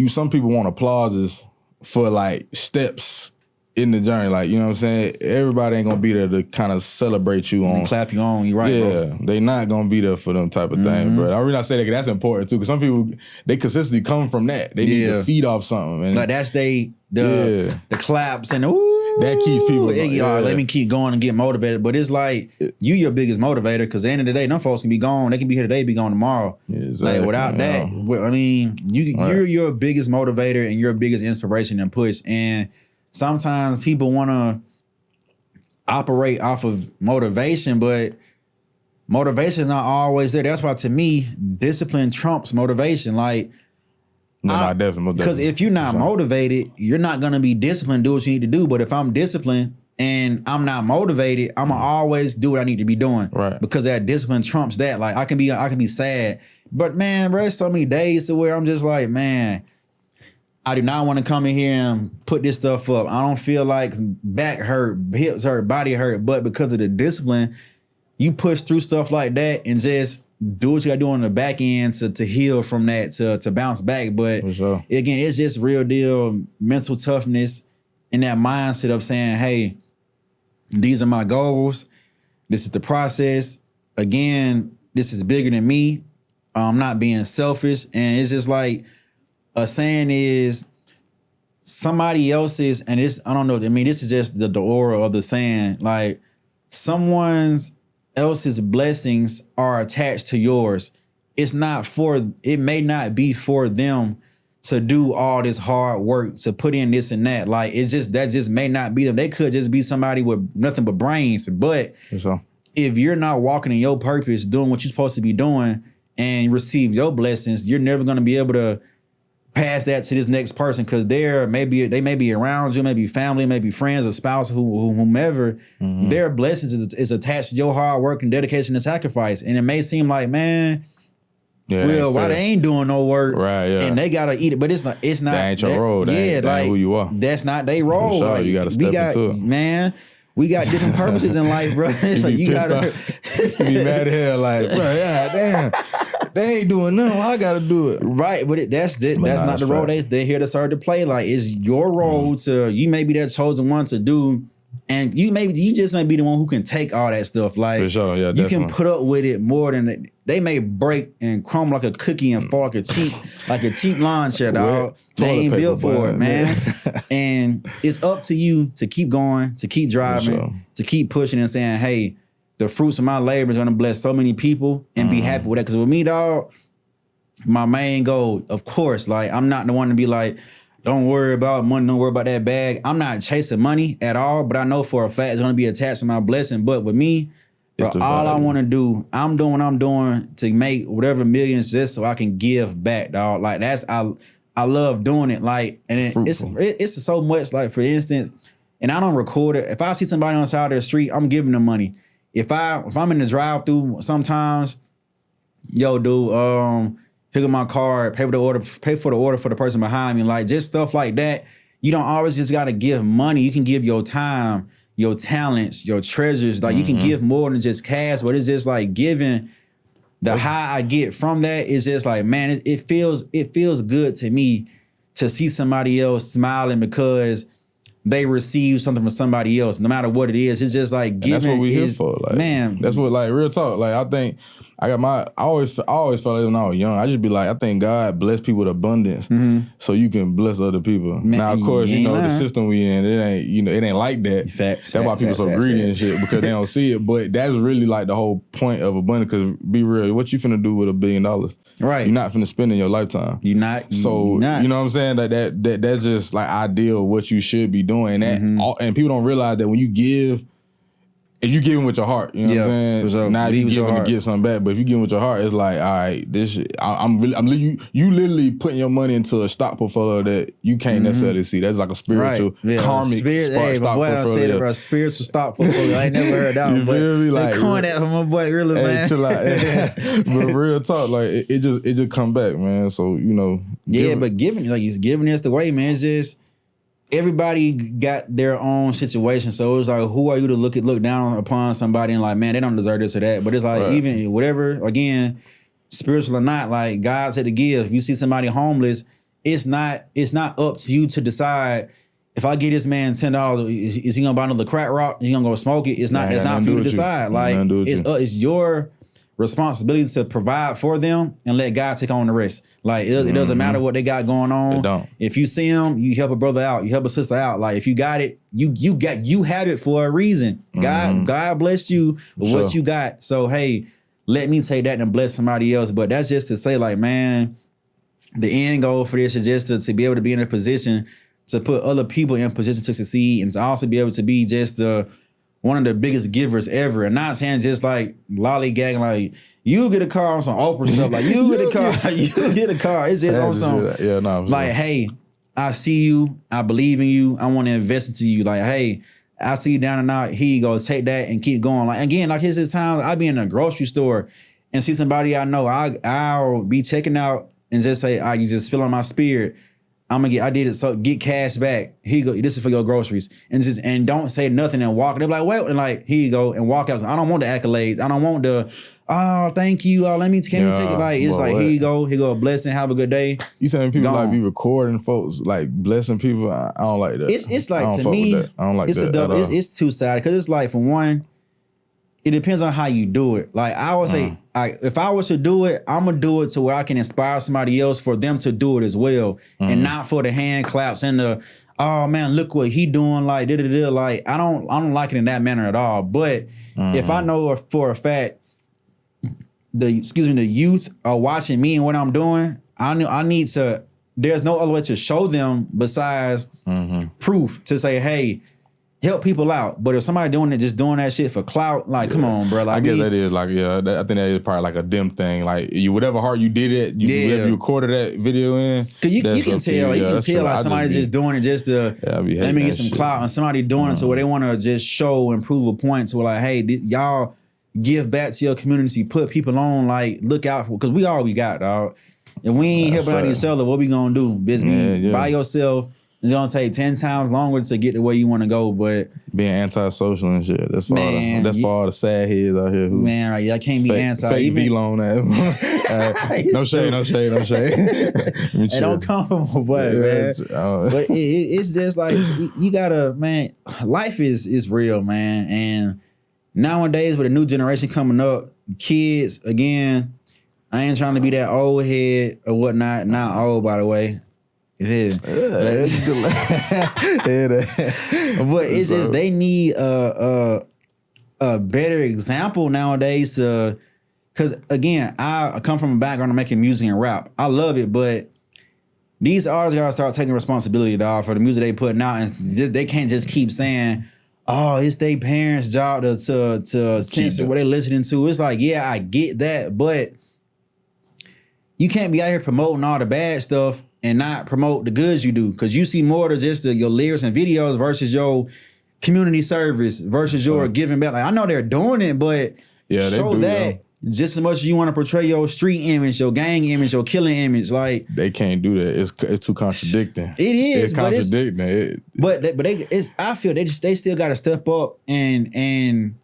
some people want applauses for like steps in the journey. Like, you know what I'm saying? Everybody ain't gonna be there to kind of celebrate you on, clap you on. You right, bro. They not gonna be there for them type of thing. But I really say that 'cause that's important too. Because some people, they consistently come from that. They need to feed off something. And like, that's the claps and ooh. that keeps people. Let me keep going and get motivated. But it's like you your biggest motivator, because at the end of the day, them folks can be gone. They can be here today, be gone tomorrow. Exactly, like without that, I mean, you're your biggest motivator and your biggest inspiration and push. And sometimes people want to operate off of motivation, but motivation is not always there. That's why, to me, discipline trumps motivation. Like, definitely. Because if you're not motivated, you're not gonna be disciplined, do what you need to do. But if I'm disciplined and I'm not motivated, I'm gonna always do what I need to be doing. Right. Because that discipline trumps that. Like, I can be sad, but man, bro, there's so many days to where I'm just like, man, I do not want to come in here and put this stuff up. I don't feel like back hurt, hips hurt, body hurt, but because of the discipline, you push through stuff like that and just do what you gotta do on the back end to heal from that, to bounce back. But sure, again, it's just real deal mental toughness and that mindset of saying, hey, these are my goals. This is the process. Again, this is bigger than me. I'm not being selfish. And it's just like a saying is somebody else's, and it's, I don't know, I mean, this is just the aura of the saying, like someone's else's blessings are attached to yours. It may not be for them to do all this hard work, to put in this and that. Like, that just may not be them. They could just be somebody with nothing but brains. But if you're not walking in your purpose, doing what you're supposed to be doing and receive your blessings, you're never going to be able to pass that to this next person, because they may be around you, maybe family, maybe friends, a spouse, whomever. Their blessings is attached to your hard work and dedication and sacrifice. And it may seem like, man, why they ain't doing no work, right? Yeah, and they gotta eat it, but it's not. That ain't your role. That ain't who you are. That's not their role. Sure, like, you gotta step into it, man. We got different purposes in life, bro. It's like you gotta be mad at hell, like, bro, yeah, damn. They ain't doing nothing. I gotta do it. Right, but that's not the role they're here to serve to play. Like, it's your role to, you may be that chosen one to do, and you just may be the one who can take all that stuff. Like, for sure, yeah, you can put up with it more than they may break and crumble like a cookie and fall like a cheap lawn chair, dog. They ain't built for it, man. And it's up to you to keep going, to keep driving, to keep pushing and saying, hey, the fruits of my labor is gonna bless so many people, and be happy with that. Because with me, dog, my main goal, of course, like, I'm not the one to be like, don't worry about money, don't worry about that bag. I'm not chasing money at all, but I know for a fact it's gonna be attached to my blessing. But with me, bro, all I want to do, I'm doing what I'm doing to make whatever millions just so I can give back, dog. Like, that's, I love doing it. Like, and it's so much. Like, for instance, and I don't record it. If I see somebody on the side of the street, I'm giving them money. If I'm in the drive-through, sometimes, yo, dude, pick up my card, pay for the order for the person behind me. Like, just stuff like that. You don't always just gotta give money. You can give your time, your talents, your treasures. Like, you can give more than just cash, but it's just like giving. The high I get from that is just like, man, it feels good to me to see somebody else smiling because they receive something from somebody else, no matter what it is. It's just like giving. And that's what we here for, like, man. That's what, like, real talk. Like, I think I always felt like when I was young, I just be like, I think God bless people with abundance, so you can bless other people. Man, now, of course, the system we in, it ain't like that. That's why people so greedy and shit, because they don't see it. But that's really like the whole point of abundance. Because be real, what you finna do with $1 billion? Right. You're not finna spend in your lifetime. You're not. So, you know what I'm saying? That's just like ideal what you should be doing. And people don't realize that when you give, if you give them with your heart, you know what I'm saying? Sure. Now you give them to get something back, but if you give them with your heart, it's like, all right, this shit, you literally putting your money into a stock portfolio that you can't necessarily see. That's like a spiritual, karmic stock portfolio. Bro, spiritual stock portfolio. I ain't never heard that. You feel me? Like, coin that from my boy, really, man. Chill out. But real talk, like, it just come back, man. So, but giving is the way, man. It's just, everybody got their own situation. So it's like, who are you to look down upon somebody and like, man, they don't deserve this or that. But it's like, even whatever, again, spiritual or not, like, God said to give. If you see somebody homeless, it's not up to you to decide, if I get this man $10, is he gonna buy another crack rock? Is he gonna go smoke it? It's not for you to decide. Like, it's your responsibility to provide for them and let God take on the rest. Like it doesn't matter what they got going on. It don't. If you see them, you help a brother out, you help a sister out. Like if you got it, you have it for a reason. God blessed you with what you got. So hey, let me take that and bless somebody else. But that's just to say, like, man, the end goal for this is just to be able to be in a position to put other people in position to succeed, and to also be able to be just one of the biggest givers ever. And not saying just like lollygagging, like you get a car on some Oprah stuff, like you get a car, you get a car. It's just on some like, hey, I see you, I believe in you, I want to invest into you. Like, hey, I see you down and out. Here you go, take that and keep going. Like again, like here's times I be in a grocery store and see somebody I know, I'll be checking out and just say, you just feel on my spirit. I did it, so get cash back. Here you go, this is for your groceries. And don't say nothing and walk. They're like, wait, and like, here you go, and walk out. I don't want the accolades. I don't want the, thank you. Can you take it? Like, it's like, here you go, a blessing, have a good day. You saying people like be recording folks, like blessing people? I don't like that. It's like, to me, I don't like that. It's two-sided, because it's like, for one, it depends on how you do it. Like I would say, if I was to do it, I'm gonna do it to where I can inspire somebody else for them to do it as well, and not for the hand claps and the, oh man, look what he doing, like da-da-da. Like I don't like it in that manner at all. But if I know for a fact the youth are watching me and what I'm doing, I need to. There's no other way to show them besides proof to say, hey, help people out. But if somebody doing that shit for clout, like, come on, bro. Like, I guess that is like, I think that is probably like a them thing. Like, whatever heart you did it, whatever you recorded that video in. Cause you can tell, you can tell like somebody just doing it just to let me get some clout, and somebody doing it so where they want to just show and prove a point to where like, hey, y'all give back to your community, put people on, like, look out for, because we all we got, dog. If we ain't helping out each other, what we gonna do? Business by yourself. It's gonna take 10 times longer to get to where you want to go, but being antisocial and shit. That's for all the sad heads out here. I can't be anti. Fake V-Lone ass. No shade. It don't come from a butt, man. But it's just like, you gotta, man. Life is real, man. And nowadays with a new generation coming up, kids, again, I ain't trying to be that old head or whatnot. Not old, by the way. But it's just they need a better example nowadays to, because again, I come from a background of making music and rap. I love it, but these artists gotta start taking responsibility, dog, for the music they putting out, and they can't just keep saying, oh, it's their parents' job to censor what they listening to. It's like, yeah, I get that, but you can't be out here promoting all the bad stuff and not promote the goods you do, because you see more than just your lyrics and videos versus your community service versus your giving back. Like, I know they're doing it, but show that just as much as you want to portray your street image, your gang image, your killing image. Like, they can't do that. It's too contradicting. It is. It's contradicting. I feel they still got to step up and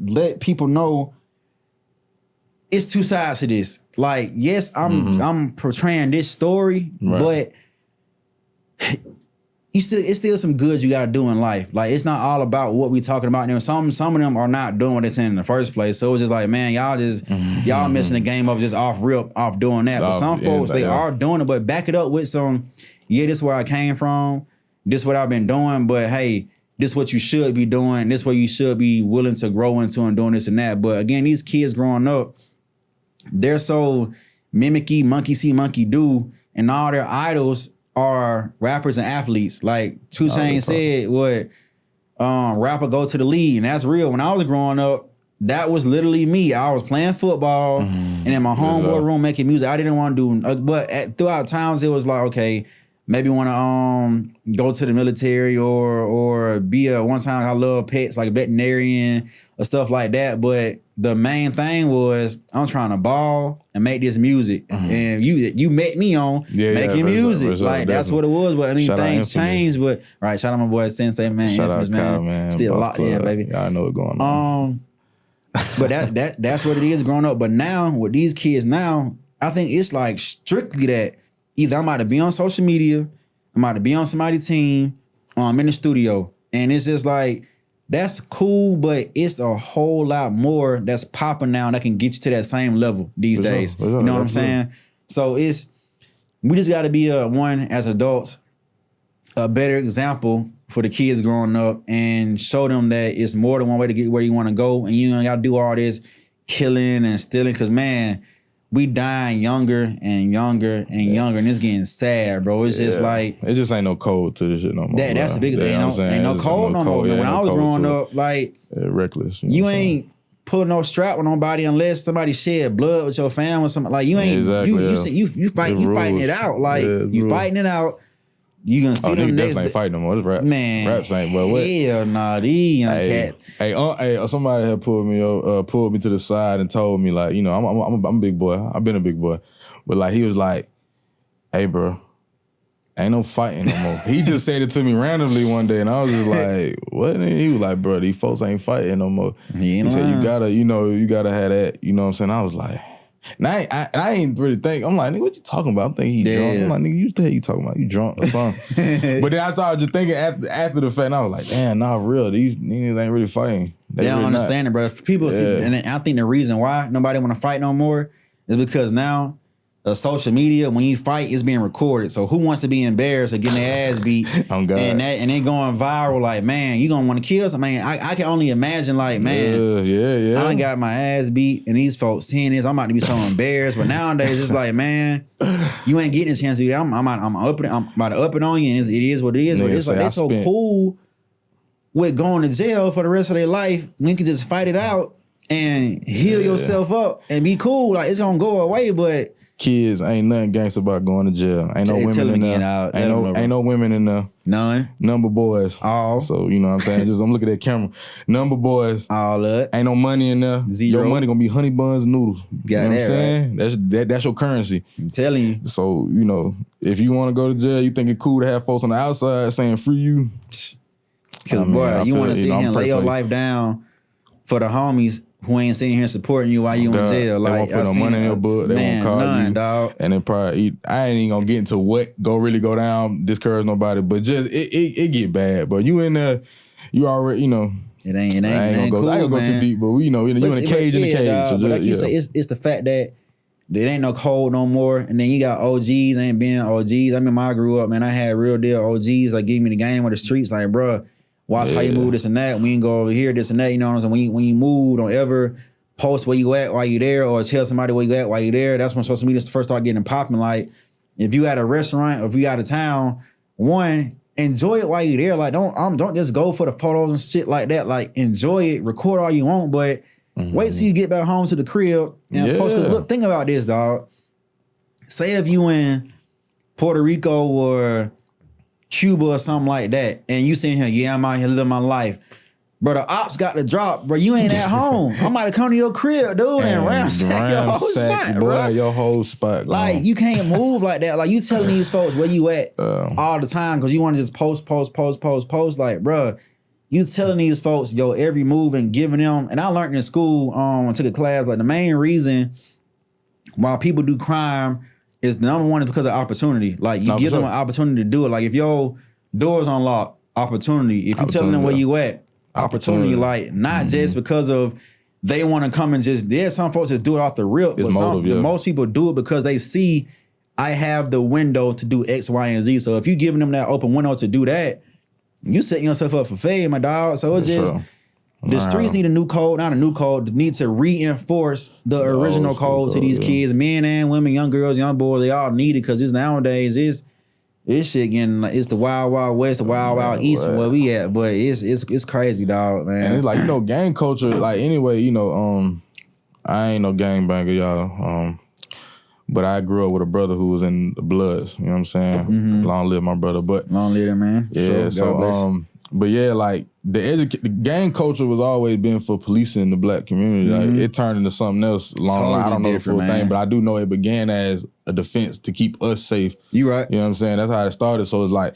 let people know. It's two sides to this. Like, yes, I'm portraying this story, but it's still some good you gotta do in life. Like, it's not all about what we talking about. And some of them are not doing what they're saying in the first place. So it's just like, man, y'all missing the game of just off doing that. But some folks, they are doing it, but back it up with some, this is where I came from, this is what I've been doing, but hey, this is what you should be doing, this is what you should be willing to grow into and doing this and that. But again, these kids growing up, they're so mimicky, monkey see, monkey do, and all their idols are rappers and athletes. Like 2 Chainz said, what rapper go to the league, and that's real. When I was growing up, that was literally me. I was playing football and in my homeboy room making music. I didn't want to do, but throughout times it was like, okay, maybe want to go to the military or be one time I love pets, like a veterinarian or stuff like that. But the main thing was I'm trying to ball and make this music. And you met me on making music. Like, that's what it was. But I mean, things changed. But shout out my boy Sensei, man. Shout out Kyle, man. Still locked in, baby. Yeah, I know what's going on. But that's what it is growing up. But now with these kids now, I think it's like strictly that either I'm about to be on social media, I'm about to be on somebody's team, or I'm in the studio. And it's just like, that's cool, but it's a whole lot more that's popping now that can get you to that same level these days. You know what I'm saying? So we just got to be one as adults, a better example for the kids growing up and show them that it's more than one way to get where you want to go, and you ain't got to do all this killing and stealing, because man, we dying younger and younger and younger, and it's getting sad, bro. It's just like it just ain't no code to this shit no more. That's the biggest thing. Ain't no code no more. When I was growing up, like reckless, you ain't pulling no strap with nobody unless somebody shed blood with your family or something. Like you ain't you fighting it out. Like you fighting it out. You gonna see them next ain't fighting no more. It's raps. Man, raps ain't. But what? Hell nah, these young cats. Hey, somebody had pulled me to the side and told me, like, you know, I'm a big boy. I've been a big boy, but like he was like, "Hey, bro, ain't no fighting no more." He just said it to me randomly one day, and I was just like, "What?" And he was like, "Bro, these folks ain't fighting no more." He said, "You gotta have that." You know what I'm saying? I was like. And I ain't really think. I'm like, nigga, what you talking about? I'm thinking he drunk. I'm like, nigga, you the hell you talking about? You drunk or something? But then I started just thinking after the fact, and I was like, damn, not real. These niggas ain't really fighting. They don't really understand it, bro. People see, and I think the reason why nobody want to fight no more is because now social media, when you fight, it's being recorded. So who wants to be embarrassed or getting their ass beat oh, God. and then going viral? Like, man, you gonna want to kill somebody. I can only imagine, like, man, I done got my ass beat, and these folks seeing this, I'm about to be so embarrassed. But nowadays, it's like, man, you ain't getting a chance to do that. I'm about to up it on you, and it is what it is. But it's like they're so cool with going to jail for the rest of their life. We can just fight it out and heal yourself up and be cool. Like, it's gonna go away, but kids ain't nothing gangster about going to jail. Ain't no women in there. Ain't no women in there. None. Number boys. All. So you know what I'm saying? I'm looking at that camera. Number boys. All up. Ain't no money in there. Zero. Your money gonna be honey buns and noodles. You know what I'm saying? Right? That's your currency. I'm telling you. So, you know, if you want to go to jail, you think it cool to have folks on the outside saying free you? Because boy, you want to see him lay your life down for the homies who ain't sitting here supporting you while you in jail. They like, won't put no money in your book. They won't call you. Dog. And then probably, I ain't even gonna get into what really go down, discourage nobody, but just, it get bad. But you in there, you already, you know. It ain't cool, I ain't gonna go too deep, but you know, you in a cage in the cage. Dog, so but like you say, it's the fact that there ain't no code no more. And then you got OGs, ain't being OGs. I remember I grew up, man, I had real deal OGs, like, give me the game of the streets, like, bruh, watch how you move this and that. We can go over here, this and that. You know what I'm saying? When you move, don't ever post where you at while you there, or tell somebody where you at while you there. That's when social media first start getting popping. Like, if you at a restaurant or if you out of town, one, enjoy it while you there. Like, don't just go for the photos and shit like that. Like, enjoy it, record all you want, but wait till you get back home to the crib and post. Cause look, think about this, dog. Say if you in Puerto Rico or Cuba or something like that, and you sitting here, I'm out here living my life. Bro, the ops got the drop, bro. You ain't at home. I'm about to come to your crib, dude, and ransack your whole spot, bro. Your whole spot. Like, you can't move like that. Like, you telling these folks where you at all the time because you want to just post. Like, bro, you telling these folks your every move and giving them. And I learned in school, I took a class, like, the main reason why people do crime is the number one is because of opportunity. Like, you give them an opportunity to do it. Like, if your door's unlocked, opportunity. If you telling them where you at, opportunity. Like, not just because of they want to come and just, there's some folks that do it off the rip, but most people do it because they see I have the window to do X, Y, and Z. So if you giving them that open window to do that, you setting yourself up for failure, my dog. So it's just, the streets need a new code, not a new code, they need to reinforce the original code to these kids, men and women, young girls, young boys, they all need it because it's nowadays, this shit getting like, it's the wild, wild west, the wild, wild east from where we at, but it's crazy, dog, man. And it's like, you know, gang culture, like, anyway, you know, I ain't no gangbanger, y'all, but I grew up with a brother who was in the Bloods, you know what I'm saying? Long live my brother, but long live, man. Yeah, so but yeah, like, the gang culture was always been for policing the black community. Like, it turned into something else I don't know the full thing, but I do know it began as a defense to keep us safe. You right. You know what I'm saying? That's how it started. So it's like,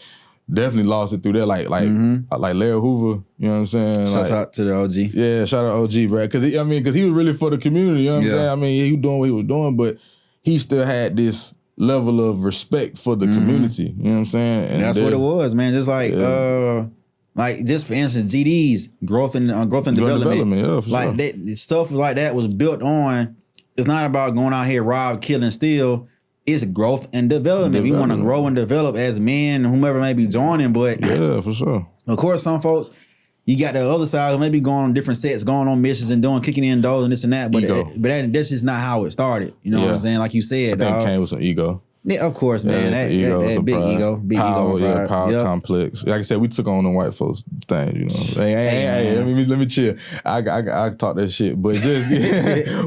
definitely lost it through there. Like Larry Hoover, you know what I'm saying? Shout out to the OG. Yeah, shout out OG, bro. Cause he was really for the community, you know what I'm saying? I mean, he was doing what he was doing, but he still had this level of respect for the community. You know what I'm saying? And that's what it was, man. Just like Like just for instance, GDs, growth and development. Yeah, for like sure. that stuff like that was built on. It's not about going out here, rob, kill, and steal. It's growth and development. We want to grow and develop as men, whomever may be joining. But yeah, for sure. Of course, some folks, you got the other side, maybe going on different sets, going on missions and kicking in doors and this and that. But that's just not how it started. You know what I'm saying? Like you said, I think it came with some ego. Yeah, of course, man. That big power, ego, power complex. Like I said, we took on the white folks thing, you know. Hey, let me chill. I talk that shit, but just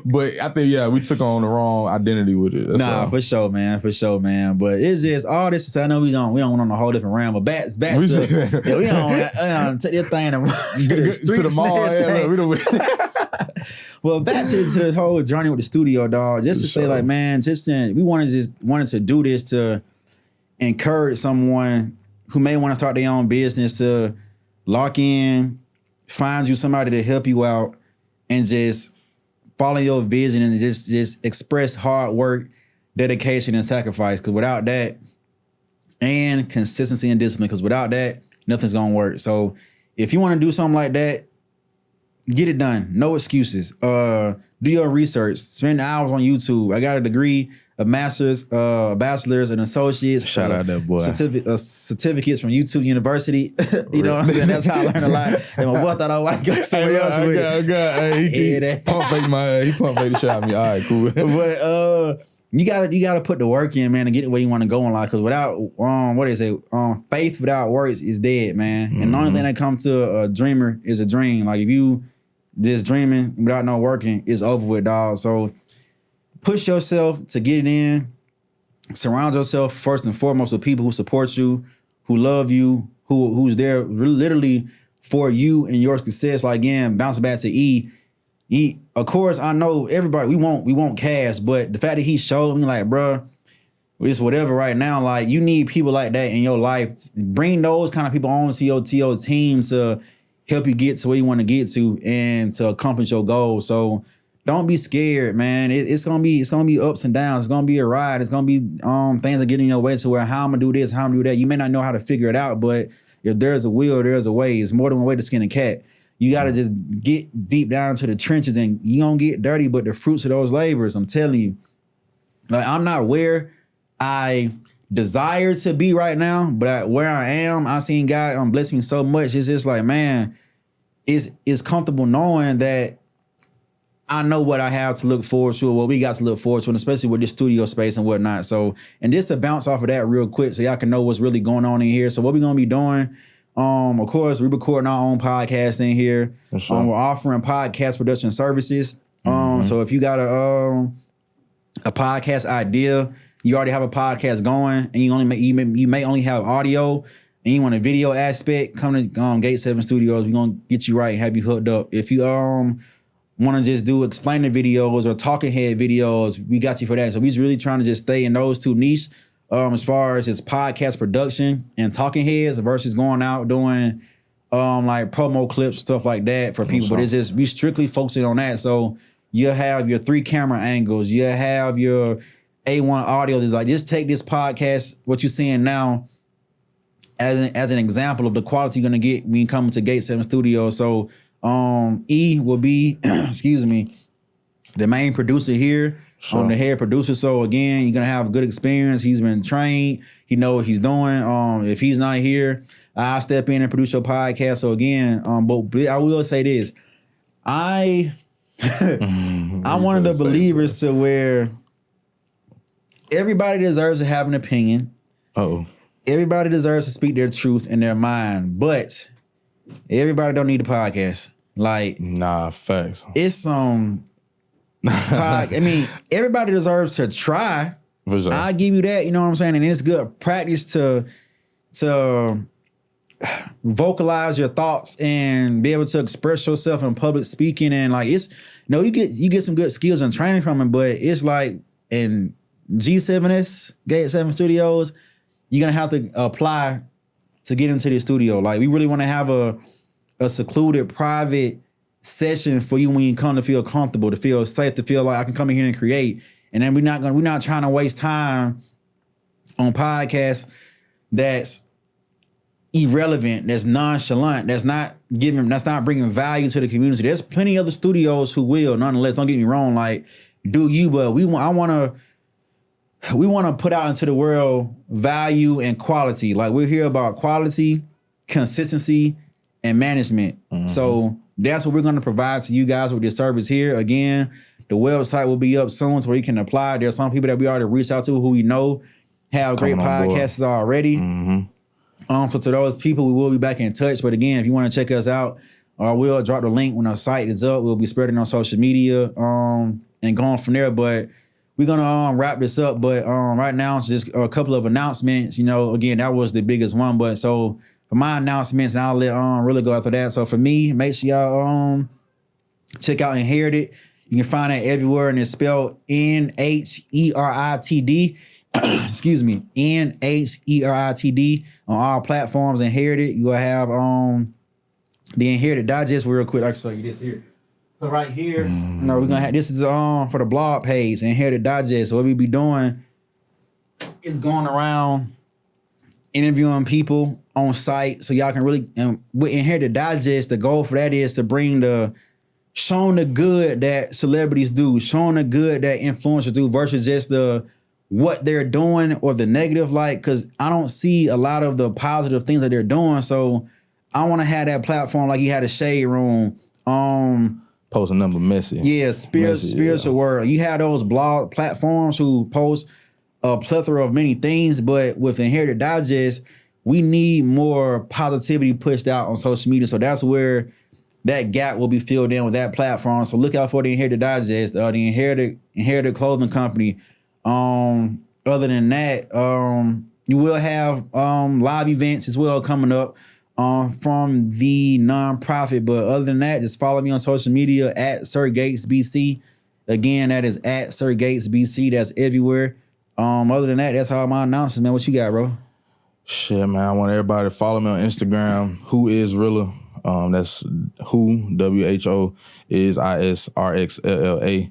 but I think we took on the wrong identity with it. That's all. For sure, man. But it's just all this. I know we don't went on a whole different realm, but back to we don't take this thing to the mall. Well, back to the whole journey with the studio, dog. Just to say, like, man, we wanted to do this to encourage someone who may want to start their own business to lock in, find you somebody to help you out, and just follow your vision and just express hard work, dedication, and sacrifice. Because without that, and consistency and discipline, because without that, nothing's gonna work. So if you want to do something like that, get it done. No excuses. Do your research. Spend hours on YouTube. I got a degree, a master's, a bachelor's, and associate's. Shout out that boy. Certificates from YouTube University. You know what I'm saying? That's how I learned a lot. And my boy thought I wanted to go somewhere else with it. He pump fake the shit out of me. All right, cool. But you gotta put the work in, man, and get where you want to go in life. Because without faith without works is dead, man. And the only thing that comes to a dreamer is a dream. Like if you just dreaming without no working, it's over with, dog. So push yourself to get it in. Surround yourself first and foremost with people who support you, who love you, who's there literally for you and your success. Like again, bouncing back to E. Of course, I know everybody, we won't Cash, but the fact that he showed me, like, bruh, it's whatever right now, like, you need people like that in your life. Bring those kind of people on to your team to help you get to where you want to get to and to accomplish your goals. So don't be scared, man. It's gonna be ups and downs. It's gonna be a ride. It's gonna be things that get in your way to where how I'm gonna do this, how I'm gonna do that. You may not know how to figure it out, but if there's a will, there's a way. It's more than one way to skin a cat. You got to just get deep down into the trenches and you don't get dirty, but the fruits of those labors, I'm telling you. Like, I'm not where I desire to be right now, but where I am, I seen God bless me so much. It's just like, man, it's comfortable knowing that I know what I have to look forward to, or what we got to look forward to, and especially with this studio space and whatnot. So, and just to bounce off of that real quick so y'all can know what's really going on in here. So what we're going to be doing, of course, we're recording our own podcast in here. Sure. We're offering podcast production services. So if you got a podcast idea, you already have a podcast going, and you may only have audio, and you want a video aspect, come to Gate 7 Studios. We're gonna get you right, have you hooked up. If you want to just do explainer videos or talking head videos, we got you for that. So we're really trying to just stay in those two niches. As far as its podcast production and talking heads versus going out doing like promo clips, stuff like that for people. But it's just, we strictly focusing on that. So you'll have your 3 camera angles, you'll have your A1 audio. Like, just take this podcast, what you're seeing now, as an example of the quality you're gonna get when you come to Gate 7 Studios. So E will be, excuse me, the main producer here. Sure. The head producer. So again, you're gonna have a good experience. He's been trained. He know what he's doing. If he's not here, I'll step in and produce your podcast. So again, but I will say this: I'm one of the believers to where everybody deserves to have an opinion. Everybody deserves to speak their truth in their mind, but everybody don't need a podcast. Like, nah, facts. It's I mean, everybody deserves to try. Sure. I'll give you that, you know what I'm saying? And it's good practice to vocalize your thoughts and be able to express yourself in public speaking. And like, it's, you get some good skills and training from it, but it's like in G7S, Gate 7 Studios, you're gonna have to apply to get into the studio. Like, we really want to have a secluded, private session for you when you come to feel comfortable, to feel safe, to feel like I can come in here and create. And then we're not trying to waste time on podcasts that's irrelevant, that's nonchalant, that's not bringing value to the community. There's plenty of other studios who will, nonetheless. Don't get me wrong, like, do you? But we want to put out into the world value and quality. Like, we're here about quality, consistency, and management. So that's what we're going to provide to you guys with this service here. Again, the website will be up soon so where you can apply. There's some people that we already reached out to who we know have great podcasts already. So to those people, we will be back in touch. But again, if you want to check us out, we'll drop the link when our site is up. We'll be spreading on social media and going from there. But we're gonna wrap this up. But right now, it's just a couple of announcements. You know, again, that was the biggest one. But so for my announcements, and I'll let really go after that. So for me, make sure y'all check out Inherited. You can find it everywhere, and it's spelled NHERITD. Excuse me, NHERITD on all platforms. Inherited. You will have the Inherited Digest real quick. I can show you this here. So right here, we're gonna have this is for the blog page, Inherited Digest. So what we be doing is going around interviewing people on site, so y'all can really with Inherited Digest. The goal for that is to bring showing the good that celebrities do, showing the good that influencers do, versus just what they're doing or the negative, like, because I don't see a lot of the positive things that they're doing. So I want to have that platform like you had a Shade Room. Post a number messy. Yeah, spiritual word. You have those blog platforms who post a plethora of many things, but with Inherited Digest, we need more positivity pushed out on social media. So that's where that gap will be filled in with that platform. So look out for the Inherited Digest, the Inherited Clothing Company. Other than that, you will have live events as well coming up from the nonprofit. But other than that, just follow me on social media at Sir Gates BC. Again, that is at Sir Gates BC. That's everywhere. Other than that, that's all my announcements, man. What you got, bro? Shit, man. I want everybody to follow me on Instagram. Who is Rxlla? That's who, WHO is ISRXLLA.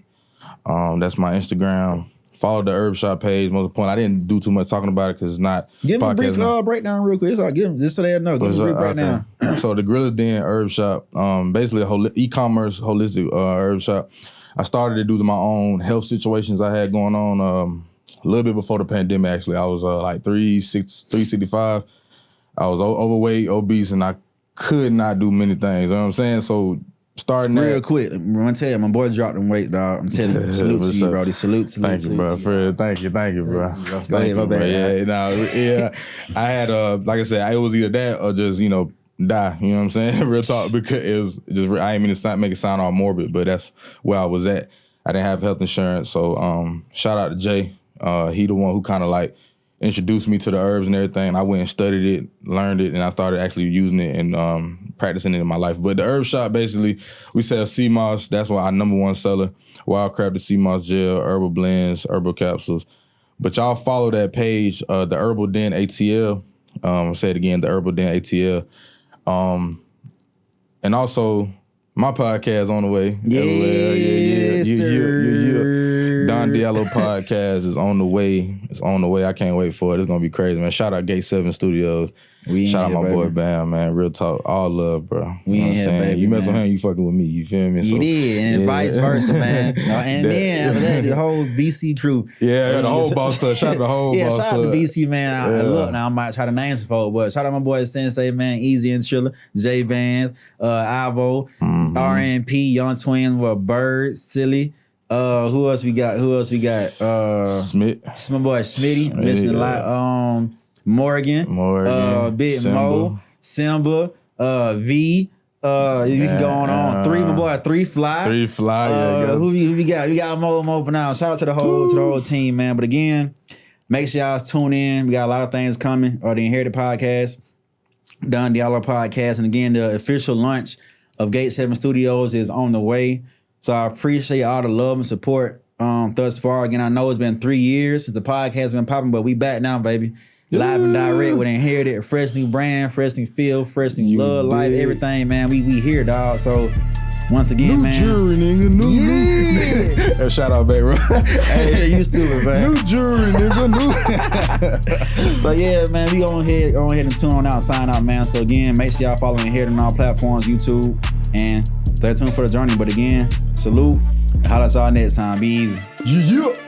That's my Instagram. Follow the Herb Shop page. Most important, I didn't do too much talking about it because it's not. Give me a brief breakdown real quick. It's all good, just so they know. Give me a brief breakdown. So the Gorilla's Den Herb Shop, basically a e-commerce holistic herb shop. I started to do my own health situations I had going on a little bit before the pandemic. Actually, I was like 365. I was overweight, obese, and I could not do many things. You know what I'm saying? So starting real quick, I'm gonna tell you, my boy dropped them weight, dog. I'm telling you, salute to you, bro. Salute. Thank you, bro. Fred, thank you, bro. Go ahead, my bad. Yeah. I had like I said, it was either that or just die. You know what I'm saying? Real talk, because it was just I ain't mean to make it sound all morbid, but that's where I was at. I didn't have health insurance, so shout out to Jay. He the one who kind of like introduced me to the herbs and everything. I went and studied it, learned it, and I started actually using it and practicing it in my life. But the herb shop, basically, we sell sea moss. That's why our #1 seller, wild-crafted sea moss gel, herbal blends, herbal capsules. But y'all follow that page, the Herbal Den ATL. I'll say it again, the Herbal Den ATL. And also, my podcast on the way. Yeah. Don Diallo podcast is on the way. It's on the way. I can't wait for it. It's gonna be crazy, man. Shout out Gate 7 Studios. Shout out my boy Bam, man. Real talk. All love, bro. You know what I'm saying? Baby, you mess with him, you fucking with me. You feel me? You did, and vice versa, man. And then after that, the whole BC crew. Yeah, the whole boss club. Shout out the whole boss club. Shout out to BC, man. Look, now I might try to name some folks, but shout out my boy Sensei, man. Easy and Trilla, J Vans, Ivo, RNP, Young Twins, Bird, Silly. Who else we got? Smith. My boy Smitty. Missing a lot. Morgan, Big Simba. Mo, Simba, V. You can go on. My boy, 3 Fly. 3 Fly. Who we got? We got Mo for now. Shout out to the whole team, man. But again, make sure y'all tune in. We got a lot of things coming. The Inherited Podcast, Don Diallo Podcast, and again, the official launch of Gate 7 Studios is on the way. So I appreciate all the love and support thus far. Again, I know it's been 3 years since the podcast has been popping, but we back now, baby. Live and direct with Inherited, fresh new brand, fresh new feel, fresh new love, life, everything, man. We here, dog. So once again, new man. Jury, nigga. New. Shout out, baby. Hey, you stupid, man. New jury, nigga. So yeah, man, we go ahead and tune on out, sign out, man. So again, make sure y'all follow Inherit on all platforms, YouTube, and stay tuned for the journey. But again, salute. Holla at y'all next time. Be easy. Yeah.